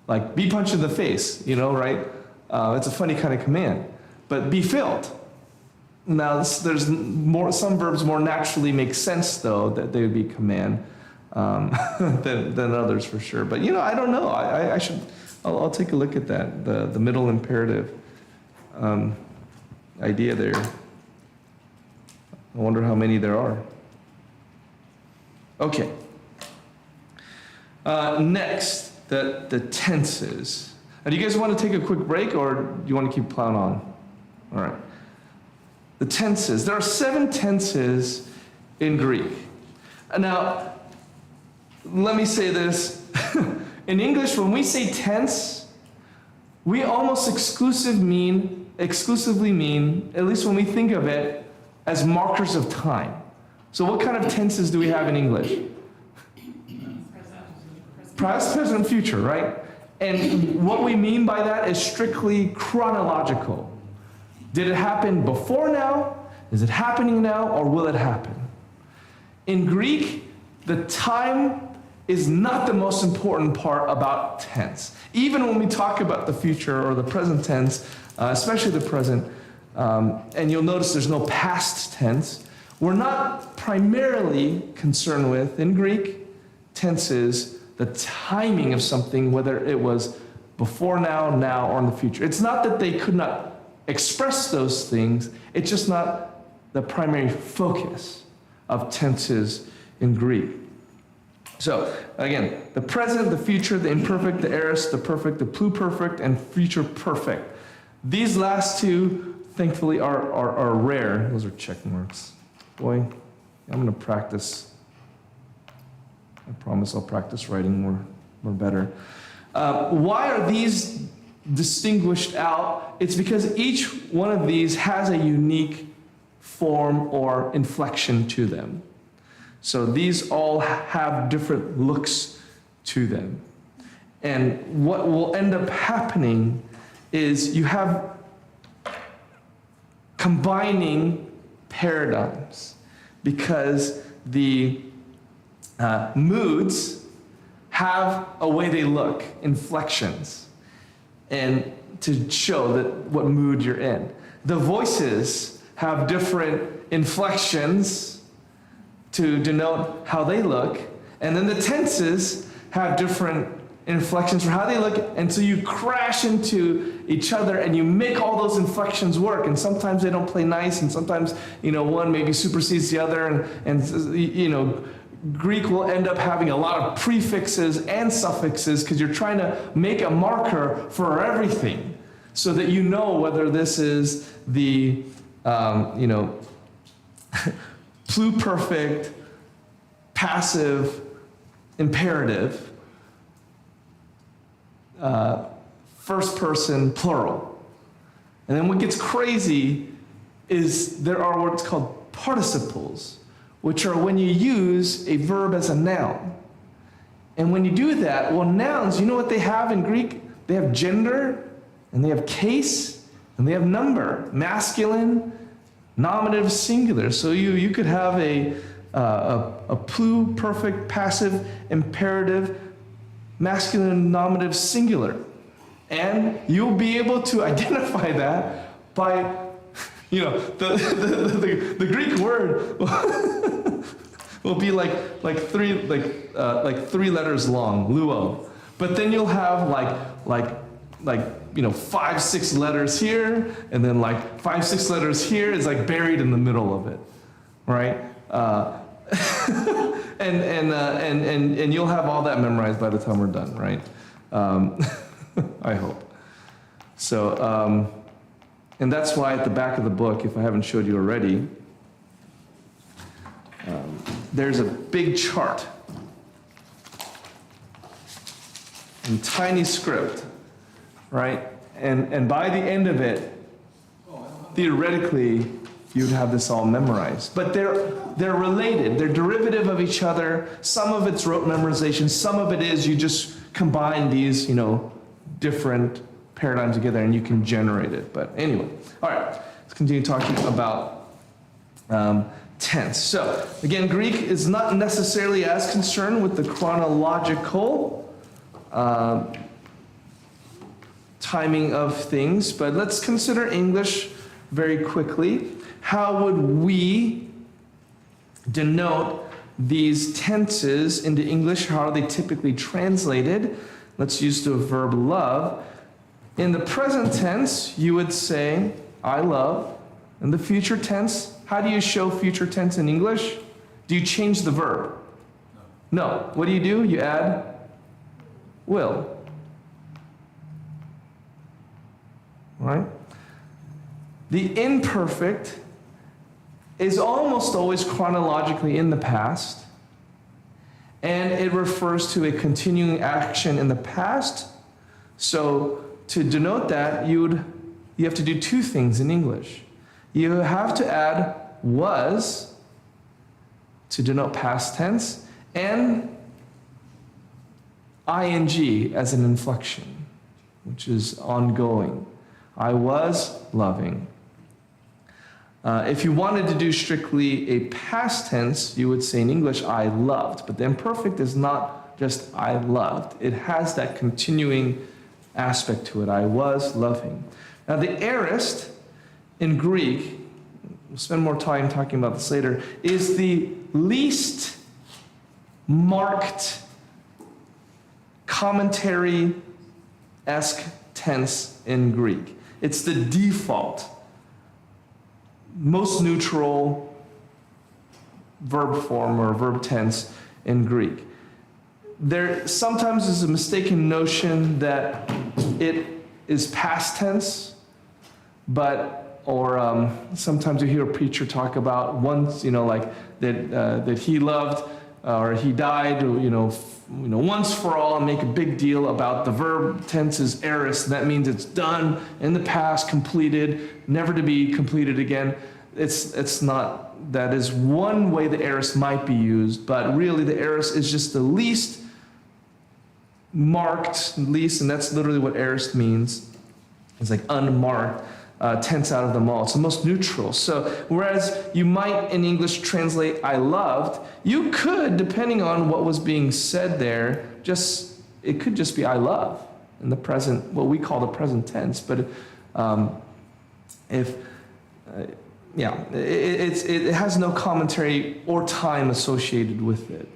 like be punched in the face, right? It's a funny kind of command. But be filled. Now there's some verbs more naturally make sense though that they would be command than others for sure. But I don't know. I'll take a look at that, the middle imperative idea there. I wonder how many there are. Okay. Next, the tenses. Now, do you guys want to take a quick break, or do you want to keep plowing on? All right. The tenses. There are 7 tenses in Greek. Now, let me say this. In English, when we say tense, we almost exclusively mean, at least when we think of it, as markers of time. So what kind of tenses do we have in English? Past, present, future, right? And what we mean by that is strictly chronological. Did it happen before now? Is it happening now? Or will it happen? In Greek, the time is not the most important part about tense. Even when we talk about the future or the present tense, especially the present, and you'll notice there's no past tense, we're not primarily concerned with, in Greek, tenses, the timing of something, whether it was before now, or in the future. It's not that they could not express those things, it's just not the primary focus of tenses in Greek. So, again, the present, the future, the imperfect, the aorist, the perfect, the pluperfect, and future perfect. These last 2, thankfully, are rare. Those are check marks. Boy, I'm going to practice. I promise I'll practice writing more better. Why are these distinguished out? It's because each one of these has a unique form or inflection to them. So these all have different looks to them. And what will end up happening is you have combining paradigms, because the moods have a way they look, inflections, and to show that what mood you're in. The voices have different inflections to denote how they look, and then the tenses have different inflections for how they look, and so you crash into each other and you make all those inflections work, and sometimes they don't play nice, and sometimes one maybe supersedes the other and Greek will end up having a lot of prefixes and suffixes because you're trying to make a marker for everything so that you know whether this is the, pluperfect, passive, imperative, first person, plural. And then what gets crazy is there are what's called participles, which are when you use a verb as a noun. And when you do that, well, nouns, you know what they have in Greek? They have gender, and they have case, and they have number, masculine, nominative, singular. So you could have a pluperfect, passive, imperative, masculine, nominative, singular. And you'll be able to identify that by, the Greek word will be like three letters long, luo. But then you'll have like 5-6 letters here, and then 5-6 letters here is like buried in the middle of it, right? And you'll have all that memorized by the time we're done, right? I hope. So, and that's why at the back of the book, if I haven't showed you already, there's a big chart in tiny script, right? And by the end of it, theoretically, you'd have this all memorized. But they're related. They're derivative of each other. Some of it's rote memorization. Some of it is you just combine these, different paradigms together and you can generate it. But anyway, all right, let's continue talking about tense. So again, Greek is not necessarily as concerned with the chronological timing of things, but let's consider English very quickly. How would we denote these tenses into English? How are they typically translated? Let's use the verb love. In the present tense, you would say, I love. In the future tense, how do you show future tense in English? Do you change the verb? No. What do? You add will. Right? The imperfect is almost always chronologically in the past, and it refers to a continuing action in the past. So to denote that, you have to do two things in English. You have to add was to denote past tense, and ing as an inflection, which is ongoing. I was loving. If you wanted to do strictly a past tense, you would say in English, I loved. But the imperfect is not just I loved. It has that continuing aspect to it. I was loving. Now the aorist in Greek, we'll spend more time talking about this later, is the least marked commentary-esque tense in Greek. It's the default, most neutral verb form or verb tense in Greek. There sometimes is a mistaken notion that it is past tense, or sometimes you hear a preacher talk about once, that he loved or he died, once for all, and make a big deal about the verb tense is aorist, and that means it's done in the past, completed, never to be completed again. It's not. That is one way the aorist might be used, but really the aorist is just the least marked, and that's literally what aorist means. It's like unmarked tense out of them all. It's the most neutral. So whereas you might in English translate I loved, you could, depending on what was being said there, it could just be I love in the present, what we call the present tense. But it has no commentary or time associated with it.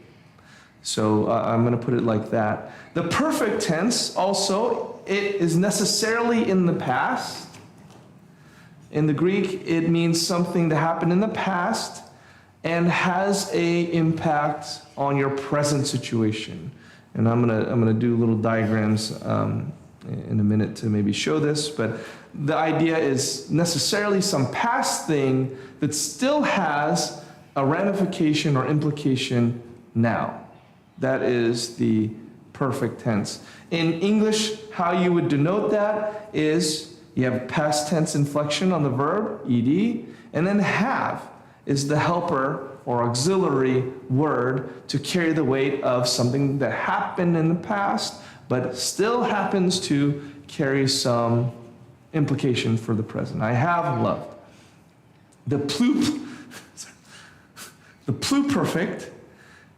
So I'm going to put it like that. The perfect tense also, it is necessarily in the past. In the Greek, it means something that happened in the past, and has a impact on your present situation. And I'm gonna do little diagrams in a minute to maybe show this, but the idea is necessarily some past thing that still has a ramification or implication now. That is the perfect tense. In English, how you would denote that is you have past tense inflection on the verb, ed, and then have is the helper or auxiliary word to carry the weight of something that happened in the past, but still happens to carry some implication for the present. I have loved. The pluperfect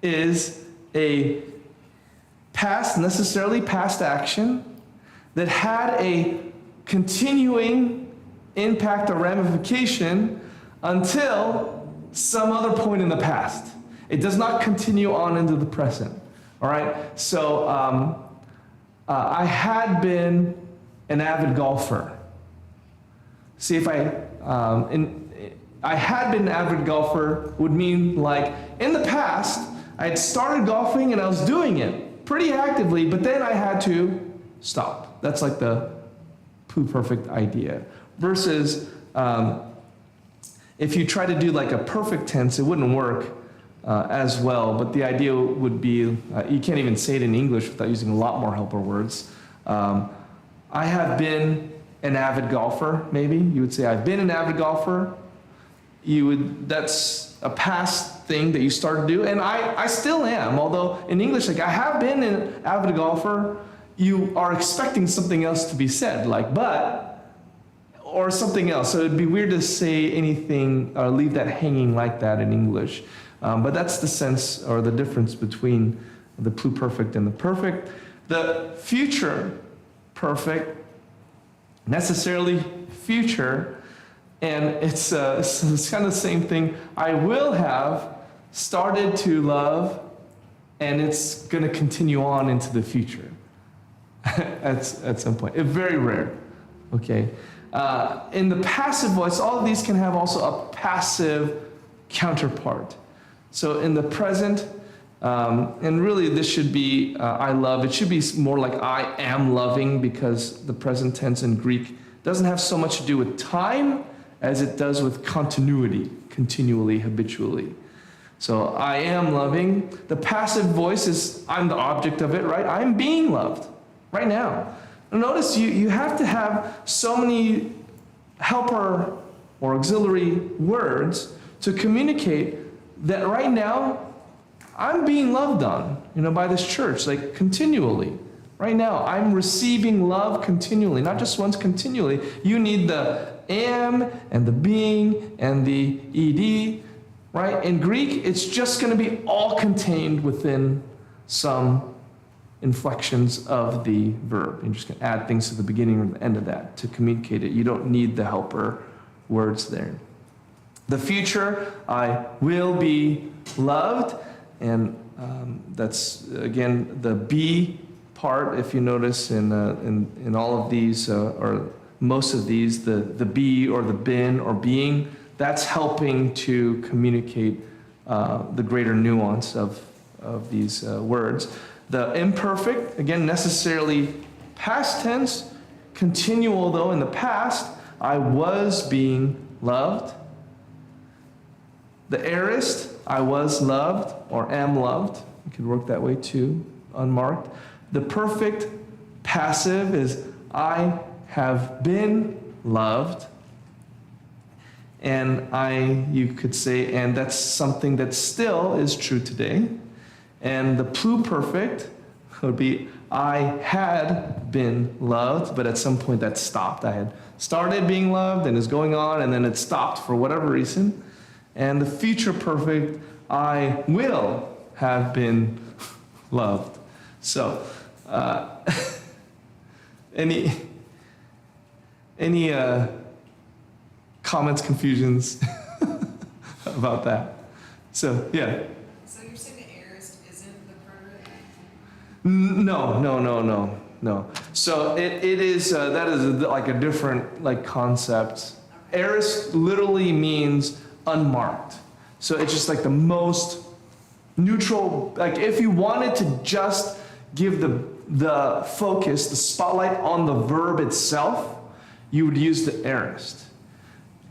is a past, necessarily past action that had a continuing impact or ramification until some other point in the past. It does not continue on into the present. All right? So I had been an avid golfer. See, if I had been an avid golfer would mean like in the past, I had started golfing and I was doing it pretty actively, but then I had to stop. That's like the pluperfect idea. Versus if you try to do like a perfect tense, it wouldn't work as well, but the idea would be, you can't even say it in English without using a lot more helper words. I have been an avid golfer, maybe. You would say, I've been an avid golfer. That's a past thing that you started to do, and I still am, although in English, like I have been an avid golfer, you are expecting something else to be said, like but, or something else. So it'd be weird to say anything or leave that hanging like that in English. But that's the sense or the difference between the pluperfect and the perfect. The future perfect, necessarily future, and it's kind of the same thing. I will have started to love, and it's going to continue on into the future at some point. It's very rare, okay? In the passive voice, all of these can have also a passive counterpart. So in the present, and really this should be I love. It should be more like I am loving, because the present tense in Greek doesn't have so much to do with time as it does with continuity, continually, habitually. So I am loving. The passive voice is I'm the object of it, right? I'm being loved right now. Notice you have to have so many helper or auxiliary words to communicate that right now I'm being loved on, by this church, like continually. Right now, I'm receiving love continually, not just once, continually. You need the am and the being and the ed, right? In Greek, it's just going to be all contained within some inflections of the verb. You're just going to add things to the beginning or the end of that to communicate it. You don't need the helper words there. The future, I will be loved, and that's, again, the be part. If you notice in all of these, or most of these, the be or the been or being, that's helping to communicate the greater nuance of these words. The imperfect, again, necessarily past tense, continual though in the past, I was being loved. The aorist, I was loved or am loved. You could work that way too, unmarked. The perfect passive is I have been loved. And you could say, and that's something that still is true today. And the pluperfect would be I had been loved, but at some point that stopped. I had started being loved and is going on, and then it stopped for whatever reason. And the future perfect, I will have been loved. So, any comments, confusions about that? So, yeah. So you're saying the aorist isn't the preterite? No. So it is, that is like a different concept. Aorist literally means unmarked. So it's just like the most neutral, like if you wanted to just give the focus, the spotlight on the verb itself, you would use the aorist.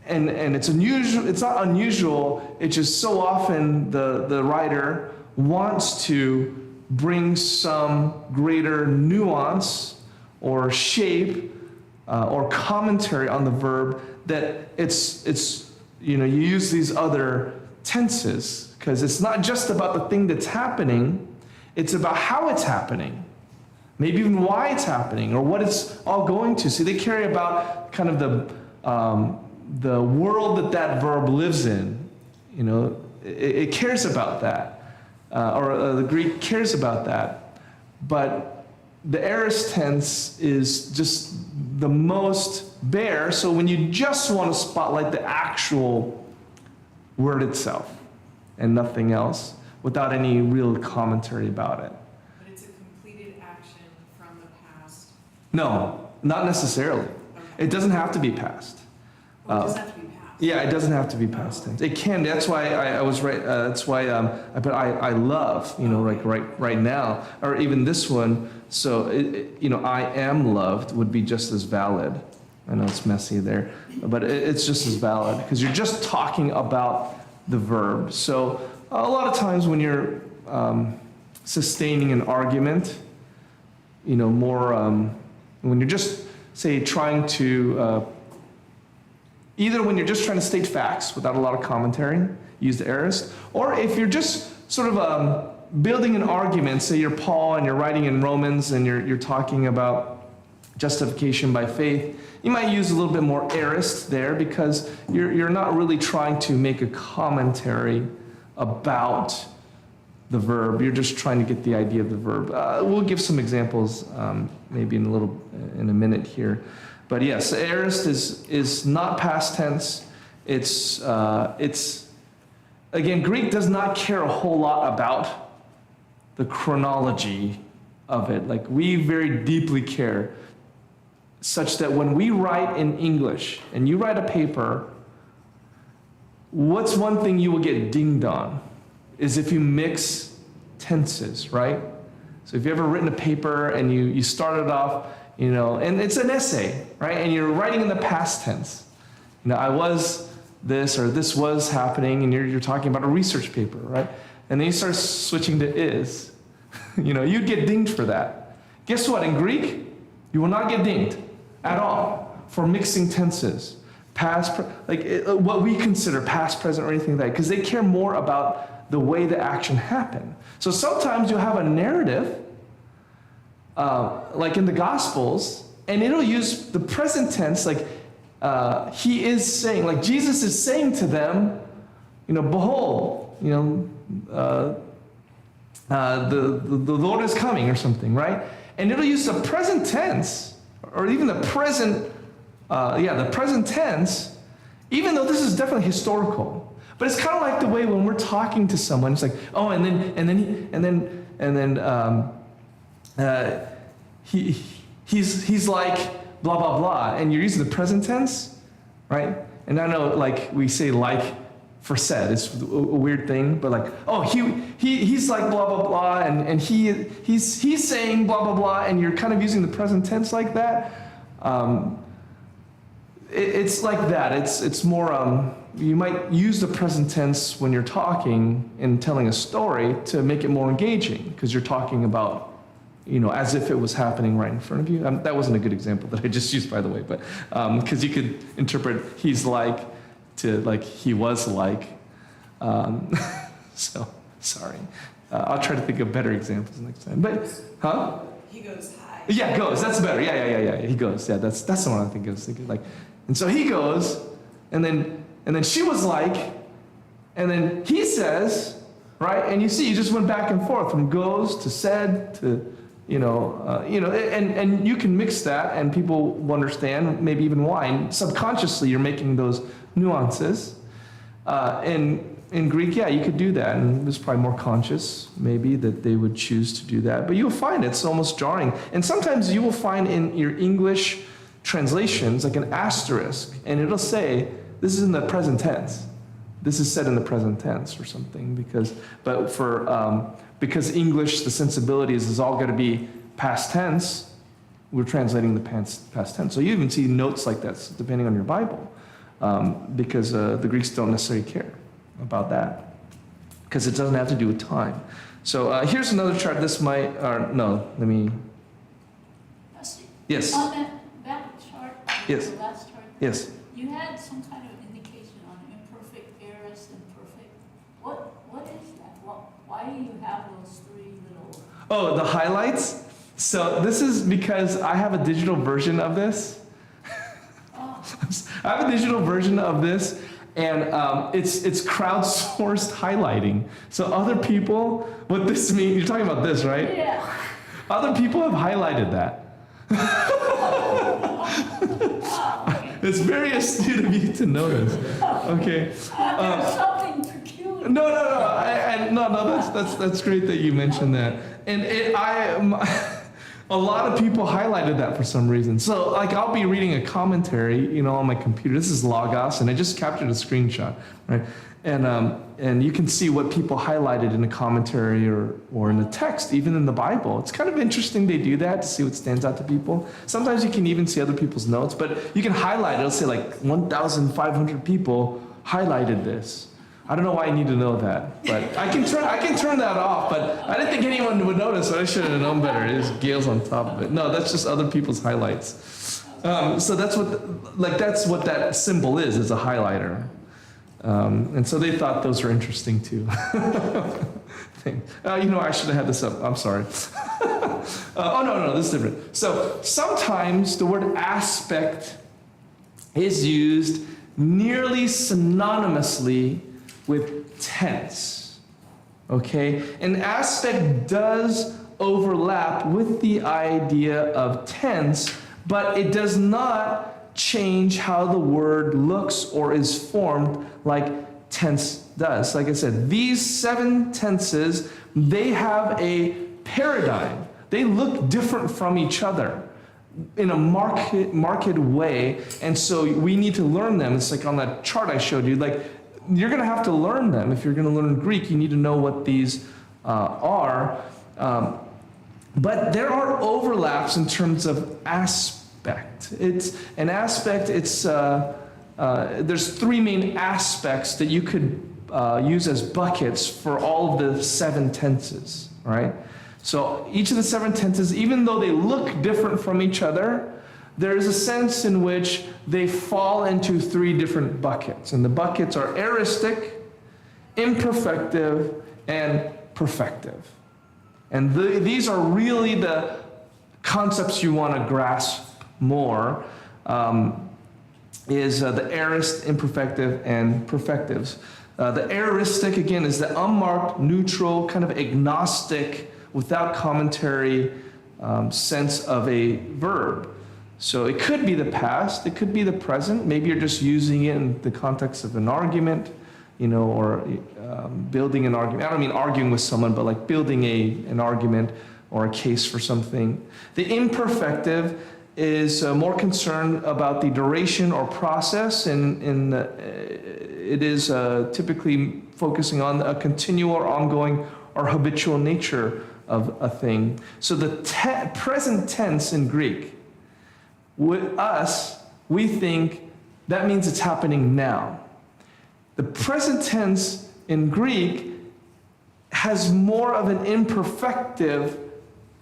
And it's unusual, it's not unusual, it's just so often the writer wants to bring some greater nuance or shape or commentary on the verb that it's you use these other tenses, because it's not just about the thing that's happening, it's about how it's happening. Maybe even why it's happening or what it's all going to. See, they care about kind of the world that verb lives in. It cares about that, or the Greek cares about that. But the aorist tense is just the most bare. So when you just want to spotlight the actual word itself and nothing else, without any real commentary about it. But it's a completed action from the past. No, not necessarily. Okay. It doesn't have to be past. Well, it doesn't have to be past. Yeah, it doesn't have to be past tense. It can. That's why I was right. That's why I put I love. Like right now, or even this one. So I am loved would be just as valid. I know it's messy there, but it's just as valid because you're just talking about the verb. So a lot of times when you're sustaining an argument, more when you're just say trying to. Either when you're just trying to state facts without a lot of commentary, use the aorist, or if you're just sort of building an argument, say you're Paul and you're writing in Romans and you're talking about justification by faith, you might use a little bit more aorist there because you're not really trying to make a commentary about the verb. You're just trying to get the idea of the verb. We'll give some examples maybe in a minute here. But yes, aorist is not past tense. It's again, Greek does not care a whole lot about the chronology of it. Like we very deeply care, such that when we write in English and you write a paper, what's one thing you will get dinged on is if you mix tenses, right? So if you've ever written a paper and you started off, and it's an essay, right? And you're writing in the past tense. I was this or this was happening, and you're talking about a research paper, right? And then you start switching to is. You'd get dinged for that. Guess what? In Greek, you will not get dinged at all for mixing tenses. Past, what we consider past, present, or anything like that, because they care more about the way the action happened. So sometimes you'll have a narrative, like in the Gospels, and it'll use the present tense, like he is saying, like Jesus is saying to them, behold, the Lord is coming or something, right? And it'll use the present tense, or even the present tense, even though this is definitely historical. But it's kind of like the way when we're talking to someone, it's like, oh, and then he's like blah blah blah, and you're using the present tense, right? And I know like we say like for said, it's a weird thing, but like, oh, he's like blah blah blah, and he's saying blah blah blah, and you're kind of using the present tense like that. It's like that. It's more. You might use the present tense when you're talking and telling a story to make it more engaging, because you're talking about, as if it was happening right in front of you. That wasn't a good example that I just used, by the way, but because you could interpret he's like to like he was like. So sorry. I'll try to think of better examples next time. But He goes hi. Yeah, goes. That's better. Yeah. He goes. Yeah, that's the one I think I was thinking. Like, and so he goes, and then she was like, and then he says, right? And you see, you just went back and forth from goes to said to, and you can mix that, and people will understand maybe even why. And subconsciously, you're making those nuances. In Greek, yeah, you could do that, and it was probably more conscious, maybe, that they would choose to do that. But you'll find it's almost jarring. And sometimes you will find in your English translations, like an asterisk, and it'll say, this is in the present tense, this is said in the present tense or something, because English, the sensibility is all going to be past tense, we're translating the past tense. So you even see notes like that depending on your Bible, because the Greeks don't necessarily care about that, because it doesn't have to do with time. So here's another chart. This might, no, let me, yes. On that chart, Yes. the last chart, Yes. you had some kind of indication on imperfect, aorist, imperfect. What is that? Why do you have those three little? Oh, the highlights? So this is because I have a digital version of this. Oh, I have a digital version of this, and it's crowdsourced highlighting. So other people, what this means, you're talking about this, right? yeah. Other people have highlighted that. It's very astute of you to notice. Okay. There's something peculiar. No. That's great that you mentioned that. And a lot of people highlighted that for some reason. So like I'll be reading a commentary, on my computer. This is Logos, and I just captured a screenshot, right? And you can see what people highlighted in a commentary or in the text, even in the Bible. It's kind of interesting they do that to see what stands out to people. Sometimes you can even see other people's notes, but you can highlight it. It'll say like 1,500 people highlighted this. I don't know why I need to know that, but I can turn that off, but I didn't think anyone would notice, so I should have known better. There's Gail's on top of it. No, that's just other people's highlights. So that's what that symbol is a highlighter. And so they thought those were interesting too. I should have had this up. I'm sorry. No, this is different. So sometimes the word aspect is used nearly synonymously with tense. Okay? And aspect does overlap with the idea of tense, but it does not change how the word looks or is formed like tense does. Like I said, these 7 tenses, they have a paradigm. They look different from each other in a marked way, and so we need to learn them. It's like on that chart I showed you, like you're going to have to learn them. If you're going to learn Greek, you need to know what these are. But there are overlaps in terms of aspect. It's an aspect. There's 3 main aspects that you could use as buckets for all of the 7 tenses, right? So each of the 7 tenses, even though they look different from each other, there's a sense in which they fall into 3 different buckets. And the buckets are aoristic, imperfective, and perfective. And these are really the concepts you want to grasp more, is the aorist, imperfective, and perfectives. The aoristic, again, is the unmarked, neutral, kind of agnostic, without commentary sense of a verb. So it could be the past, it could be the present. Maybe you're just using it in the context of an argument, or building an argument. I don't mean arguing with someone, but like building an argument or a case for something. The imperfective is more concerned about the duration or process, and it is typically focusing on a continual or ongoing or habitual nature of a thing. So the present tense in Greek, with us, we think that means it's happening now. The present tense in Greek has more of an imperfective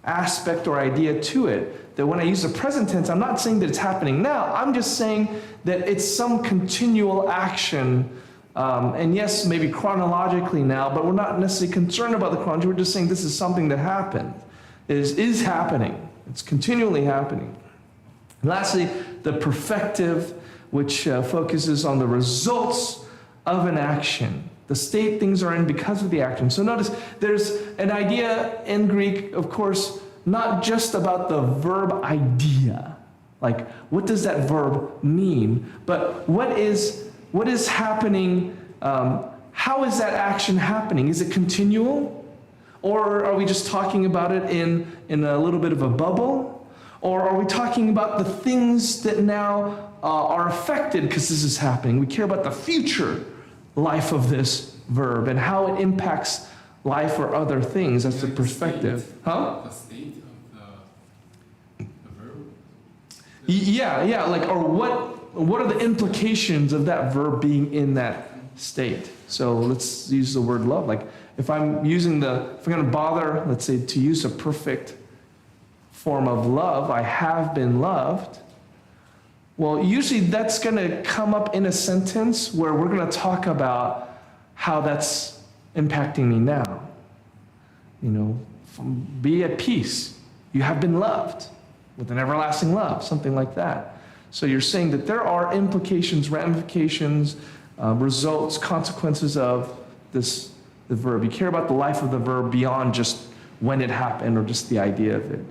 aspect or idea to it. That when I use the present tense, I'm not saying that it's happening now. I'm just saying that it's some continual action. And yes, maybe chronologically now, but we're not necessarily concerned about the chronology. We're just saying this is something that happened. It is happening. It's continually happening. And lastly, the perfective, which focuses on the results of an action, the state things are in because of the action. So notice there's an idea in Greek, of course, not just about the verb idea, like what does that verb mean, but what is happening, how is that action happening? Is it continual? Or are we just talking about it in a little bit of a bubble? Or are we talking about the things that now are affected because this is happening? We care about the future life of this verb and how it impacts life or other things. That's the Like perspective. Huh? The state of the verb. Yeah, like, or what are the implications of that verb being in that state? So let's use the word love. Like, if I'm going to bother, let's say, to use a perfect form of love, I have been loved. Well, usually that's going to come up in a sentence where we're going to talk about how that's impacting me now. Be at peace. You have been loved with an everlasting love, something like that. So you're saying that there are implications, ramifications, results, consequences of the verb. You care about the life of the verb beyond just when it happened or just the idea of it.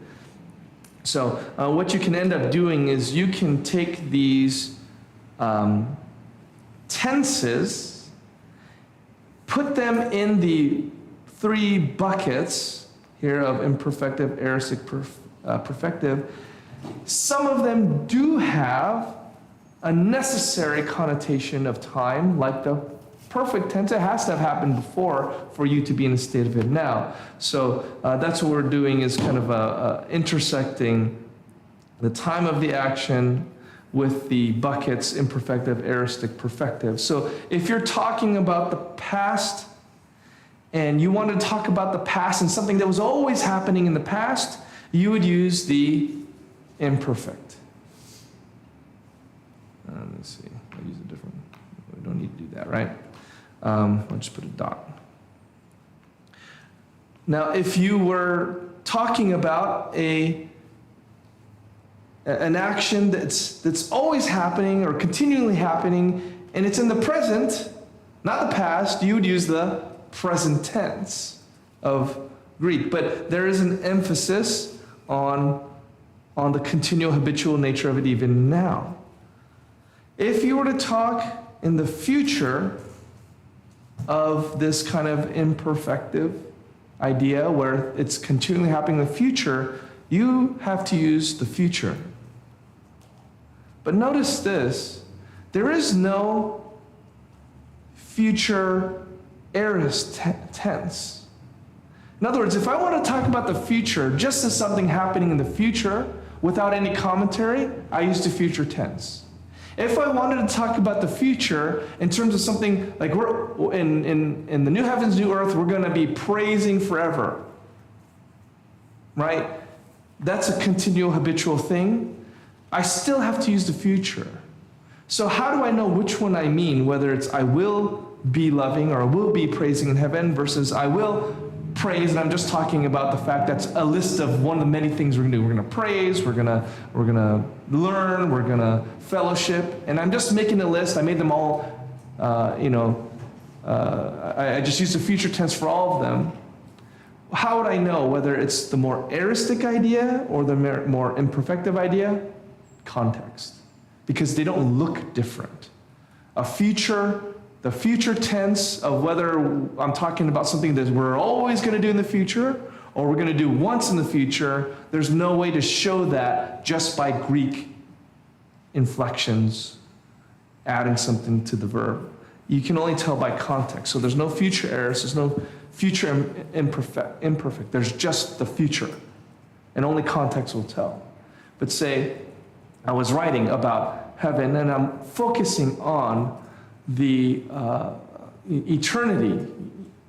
So what you can end up doing is you can take these tenses, put them in the 3 buckets here of imperfective, aorist, perfective. Some of them do have a necessary connotation of time, like the perfect tense. It has to have happened before for you to be in a state of it now. So that's what we're doing, is kind of intersecting the time of the action with the buckets, imperfective, aoristic, perfective. So if you're talking about the past and you want to talk about the past and something that was always happening in the past, you would use the imperfect. Let me see. I'll use a different. We don't need to do that, right? I'll just put a dot. Now, if you were talking about an action that's always happening or continually happening, and it's in the present, not the past, you would use the present tense of Greek. But there is an emphasis on the continual habitual nature of it even now. If you were to talk in the future of this kind of imperfective idea where it's continually happening in the future, you have to use the future. But notice this, there is no future aorist tense. In other words, if I want to talk about the future just as something happening in the future without any commentary, I use the future tense. If I wanted to talk about the future in terms of something like we're in the new heavens, new earth, we're going to be praising forever, right? That's a continual habitual thing. I still have to use the future. So how do I know which one I mean, whether it's I will be loving or I will be praising in heaven versus I will praise, and I'm just talking about the fact that's a list of one of the many things we're going to do. We're going to praise, we're going to learn, we're going to fellowship, and I'm just making a list. I made them all, I just used the future tense for all of them. How would I know whether it's the more aoristic idea or the more imperfective idea? Context. Because they don't look different. The future tense of whether I'm talking about something that we're always going to do in the future or we're going to do once in the future, there's no way to show that just by Greek inflections, adding something to the verb. You can only tell by context. So there's no future aorist, there's no future imperfect. There's just the future. And only context will tell. But say, I was writing about heaven and I'm focusing on the eternity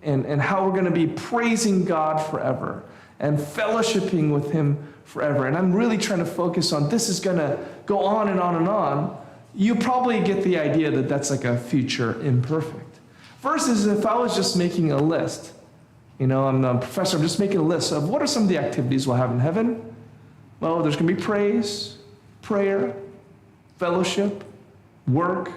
and how we're going to be praising God forever and fellowshipping with Him forever. And I'm really trying to focus on this is going to go on and on and on. You probably get the idea that that's like a future imperfect. Versus if I was just making a list, I'm a professor, I'm just making a list of what are some of the activities we'll have in heaven. Well, there's going to be praise, prayer, fellowship, work,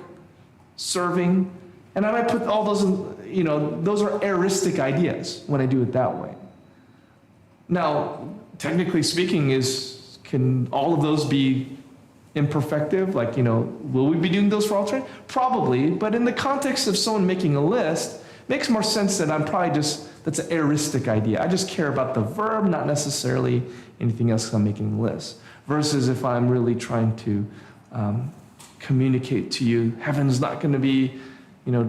serving, and I might put all those in, those are aoristic ideas when I do it that way. Now, technically speaking, can all of those be imperfective? Like, will we be doing those for all time? Probably, but in the context of someone making a list, it makes more sense that that's an aoristic idea. I just care about the verb, not necessarily anything else I'm making a list. Versus if I'm really trying to communicate to you, heaven's not going to be,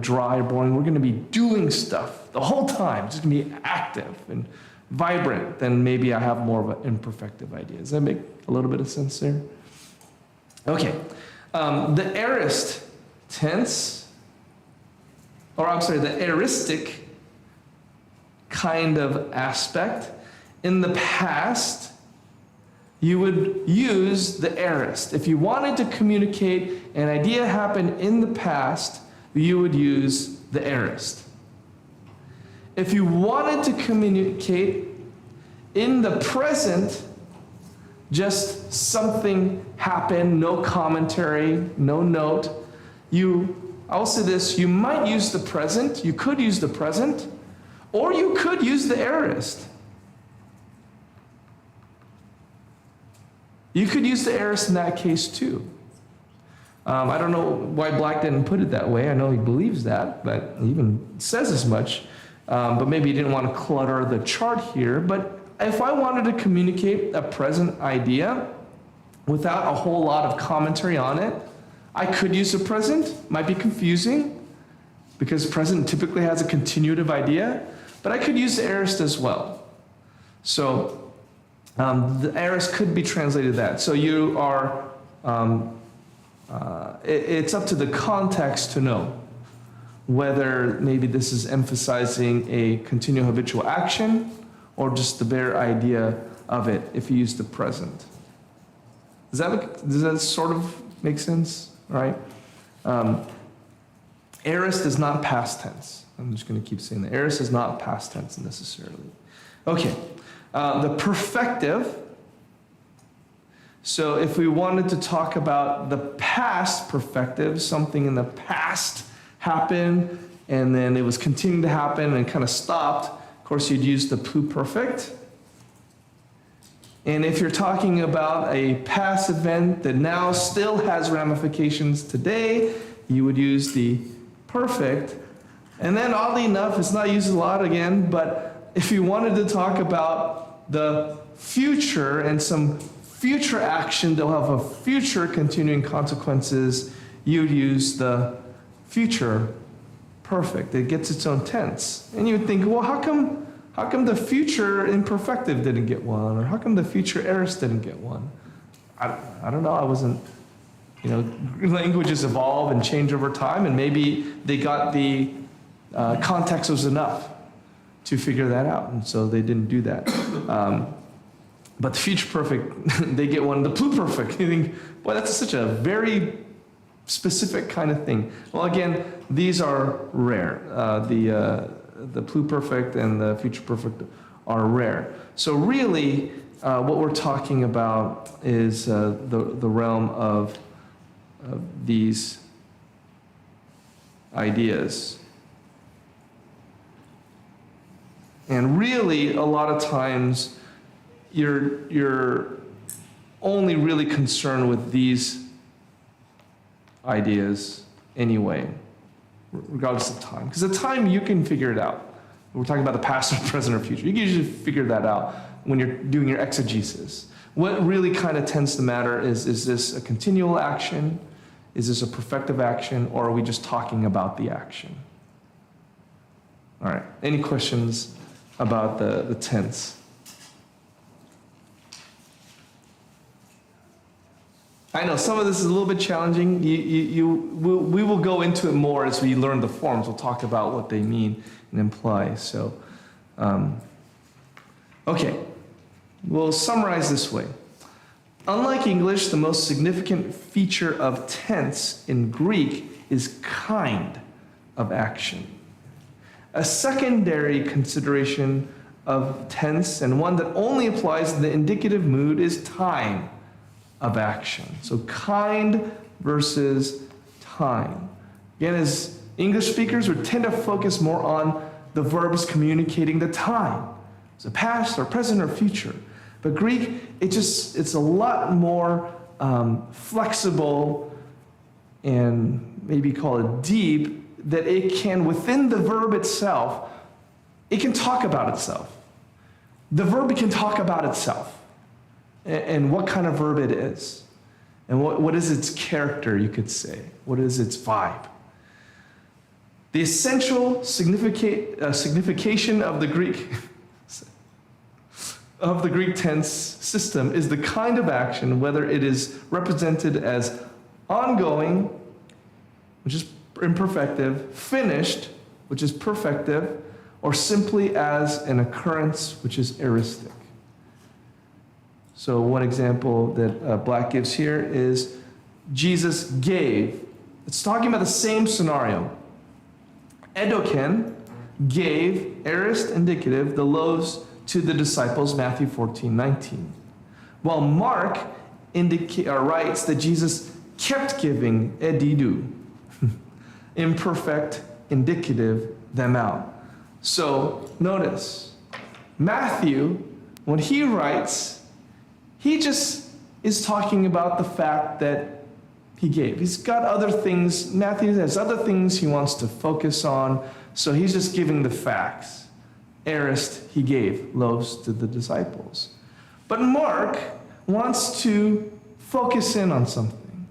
dry or boring. We're going to be doing stuff the whole time. It's just going to be active and vibrant. Then maybe I have more of an imperfective idea. Does that make a little bit of sense there? Okay. The aorist tense, the aoristic kind of aspect, in the past, you would use the aorist. If you wanted to communicate an idea happened in the past, you would use the aorist. If you wanted to communicate in the present, just something happened, no commentary, no note, I'll say this, you might use the present, you could use the present, or you could use the aorist. You could use the aorist in that case too. I don't know why Black didn't put it that way. I know he believes that, but he even says as much. But maybe he didn't want to clutter the chart here. But if I wanted to communicate a present idea without a whole lot of commentary on it, I could use the present. Might be confusing because present typically has a continuative idea, but I could use the aorist as well. So the aorist could be translated that. So you are, it's up to the context to know whether maybe this is emphasizing a continual habitual action or just the bare idea of it if you use the present. Does that sort of make sense? Right? Aorist is not past tense. I'm just going to keep saying that. Aorist is not past tense necessarily. Okay. The perfective. So if we wanted to talk about the past perfective, something in the past happened and then it was continuing to happen and kind of stopped, of course you'd use the pluperfect. And if you're talking about a past event that now still has ramifications today, you would use the perfect. And then oddly enough, it's not used a lot again, but if you wanted to talk about the future and some future action that'll have a future continuing consequences, you'd use the future perfect. It gets its own tense. And you would think, well, how come the future imperfective didn't get one? Or how come the future aorist didn't get one? I don't know. I wasn't, languages evolve and change over time, and maybe they got the context was enough to figure that out, and so they didn't do that. But the future perfect, they get one. The pluperfect, you think, boy, that's such a very specific kind of thing. Well, again, these are rare. The pluperfect and the future perfect are rare. So really, what we're talking about is the realm of these ideas. And really, a lot of times, you're only really concerned with these ideas anyway, regardless of time. Because the time, you can figure it out. We're talking about the past, or present, or future. You can usually figure that out when you're doing your exegesis. What really kind of tends to matter is this a continual action? Is this a perfective action? Or are we just talking about the action? All right. Any questions about the tense? I know some of this is a little bit challenging. We will go into it more as we learn the forms. We'll talk about what they mean and imply. So, okay. We'll summarize this way. Unlike English, the most significant feature of tense in Greek is kind of action. A secondary consideration of tense, and one that only applies to the indicative mood, is time of action. So kind versus time. Again, as English speakers, we tend to focus more on the verbs communicating the time. It's a past or present or future. But Greek, it's a lot more flexible and maybe call it deep, that it can, within the verb itself, it can talk about itself. The verb can talk about itself and what kind of verb it is. And what is its character, you could say. What is its vibe? The essential signification of the Greek tense system is the kind of action, whether it is represented as ongoing, which is imperfective, finished, which is perfective, or simply as an occurrence, which is aoristic. So one example that Black gives here is Jesus gave. It's talking about the same scenario. Edoken gave, aorist indicative, the loaves to the disciples, Matthew 14:19. While Mark writes that Jesus kept giving, edidu, imperfect, indicative, them out. So notice, Matthew, when he writes, he just is talking about the fact that he gave. He's got other things, Matthew has other things he wants to focus on, so he's just giving the facts. Aorist, he gave loaves to the disciples. But Mark wants to focus in on something.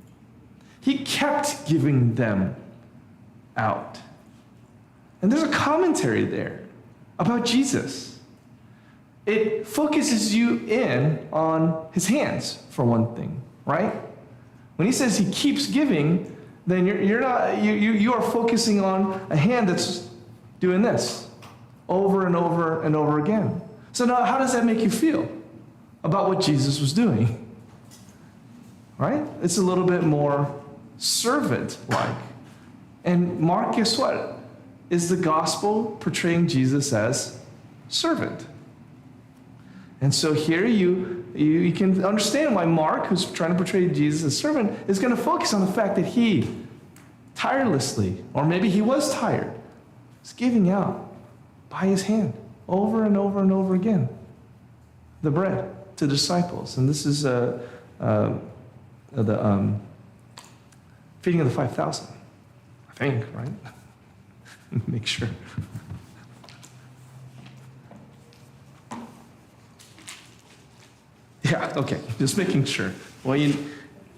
He kept giving them out. And there's a commentary there about Jesus. It focuses you in on his hands, for one thing, right? When he says he keeps giving, then you are focusing on a hand that's doing this over and over and over again. So now how does that make you feel about what Jesus was doing? Right? It's a little bit more servant-like. And Mark, guess what? Is the gospel portraying Jesus as servant. And so here you can understand why Mark, who's trying to portray Jesus as servant, is going to focus on the fact that he tirelessly, or maybe he was tired, is giving out by his hand over and over and over again the bread to the disciples. And this is the feeding of the 5,000, I think, right? Make sure. Yeah, okay, just making sure. Well,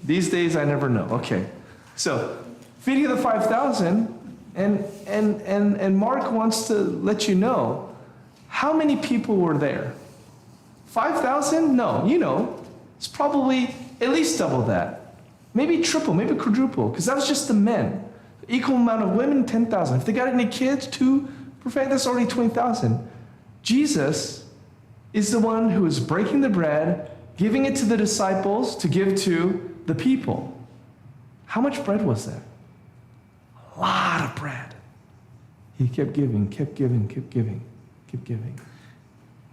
these days I never know. Okay, so feeding of the 5,000, and Mark wants to let you know how many people were there. 5,000? No, it's probably at least double that. Maybe triple, maybe quadruple, because that was just the men. Equal amount of women, 10,000. If they got any kids, 2, perfect, that's already 20,000. Jesus is the one who is breaking the bread, giving it to the disciples to give to the people. How much bread was that? A lot of bread. He kept giving, kept giving, kept giving, kept giving.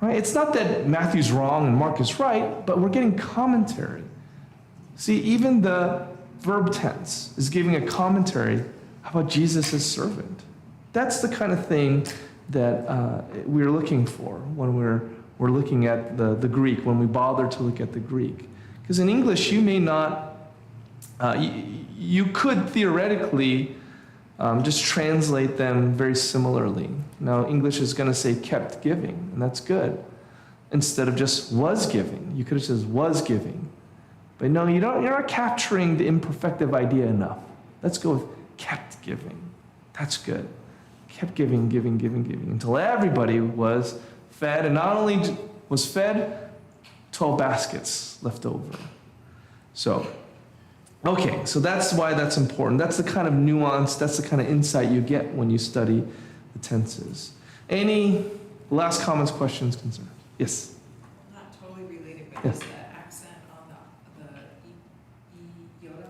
Right? It's not that Matthew's wrong and Mark is right, but we're getting commentary. See, even the verb tense is giving a commentary about Jesus as servant. That's the kind of thing that we're looking for when we're looking at the Greek, when we bother to look at the Greek. Because in English, you may not, you could theoretically just translate them very similarly. Now, English is going to say kept giving, and that's good. Instead of just was giving. You could have said was giving. But no, you're not capturing the imperfective idea enough. Let's go with kept giving. That's good. Kept giving, giving, giving, giving, until everybody was fed, and not only was fed, 12 baskets left over. So, okay, so that's why that's important. That's the kind of nuance, that's the kind of insight you get when you study the tenses. Any last comments, questions, concerns? Yes? Not totally related, but Yes. is the accent on the iota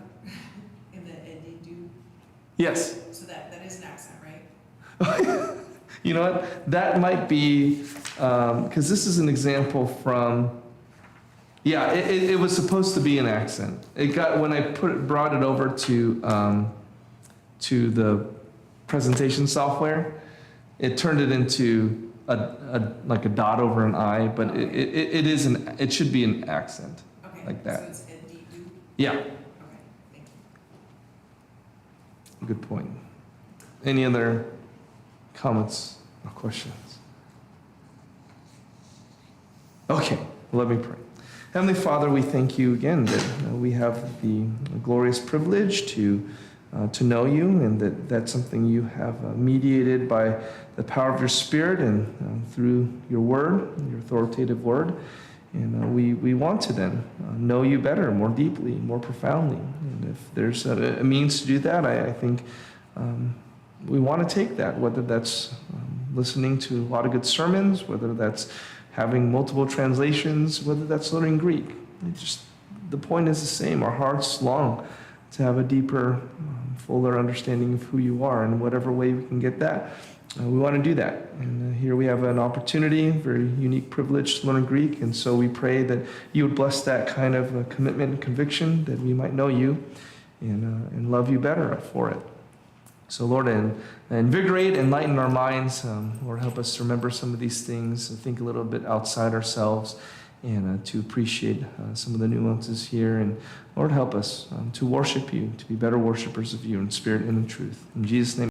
in the edidu? Yes. So that is an accent, right? You know what? That might be, because this is an example from, yeah, it was supposed to be an accent. It got, when I brought it over to the presentation software, it turned it into like a dot over an I, but it should be an accent. Okay. Like that. So it's edidu? Yeah, Okay, thank you. good point. Any other comments or questions? Okay, let me pray. Heavenly Father, we thank you again that we have the glorious privilege to to know you, and that's something you have mediated by the power of your Spirit and through your word, your authoritative word. And we want to then know you better, more deeply, more profoundly. And if there's a means to do that, I think we want to take that, whether that's listening to a lot of good sermons, whether that's having multiple translations, whether that's learning Greek. The point is the same. Our hearts long to have a deeper, fuller understanding of who you are, and whatever way we can get that, we want to do that. And here we have an opportunity, very unique privilege to learn Greek, and so we pray that you would bless that kind of commitment and conviction, that we might know you and love you better for it. So Lord, invigorate, enlighten our minds. Lord, help us to remember some of these things and think a little bit outside ourselves, and to appreciate some of the nuances here. And Lord, help us to worship you, to be better worshipers of you in spirit and in truth. In Jesus' name.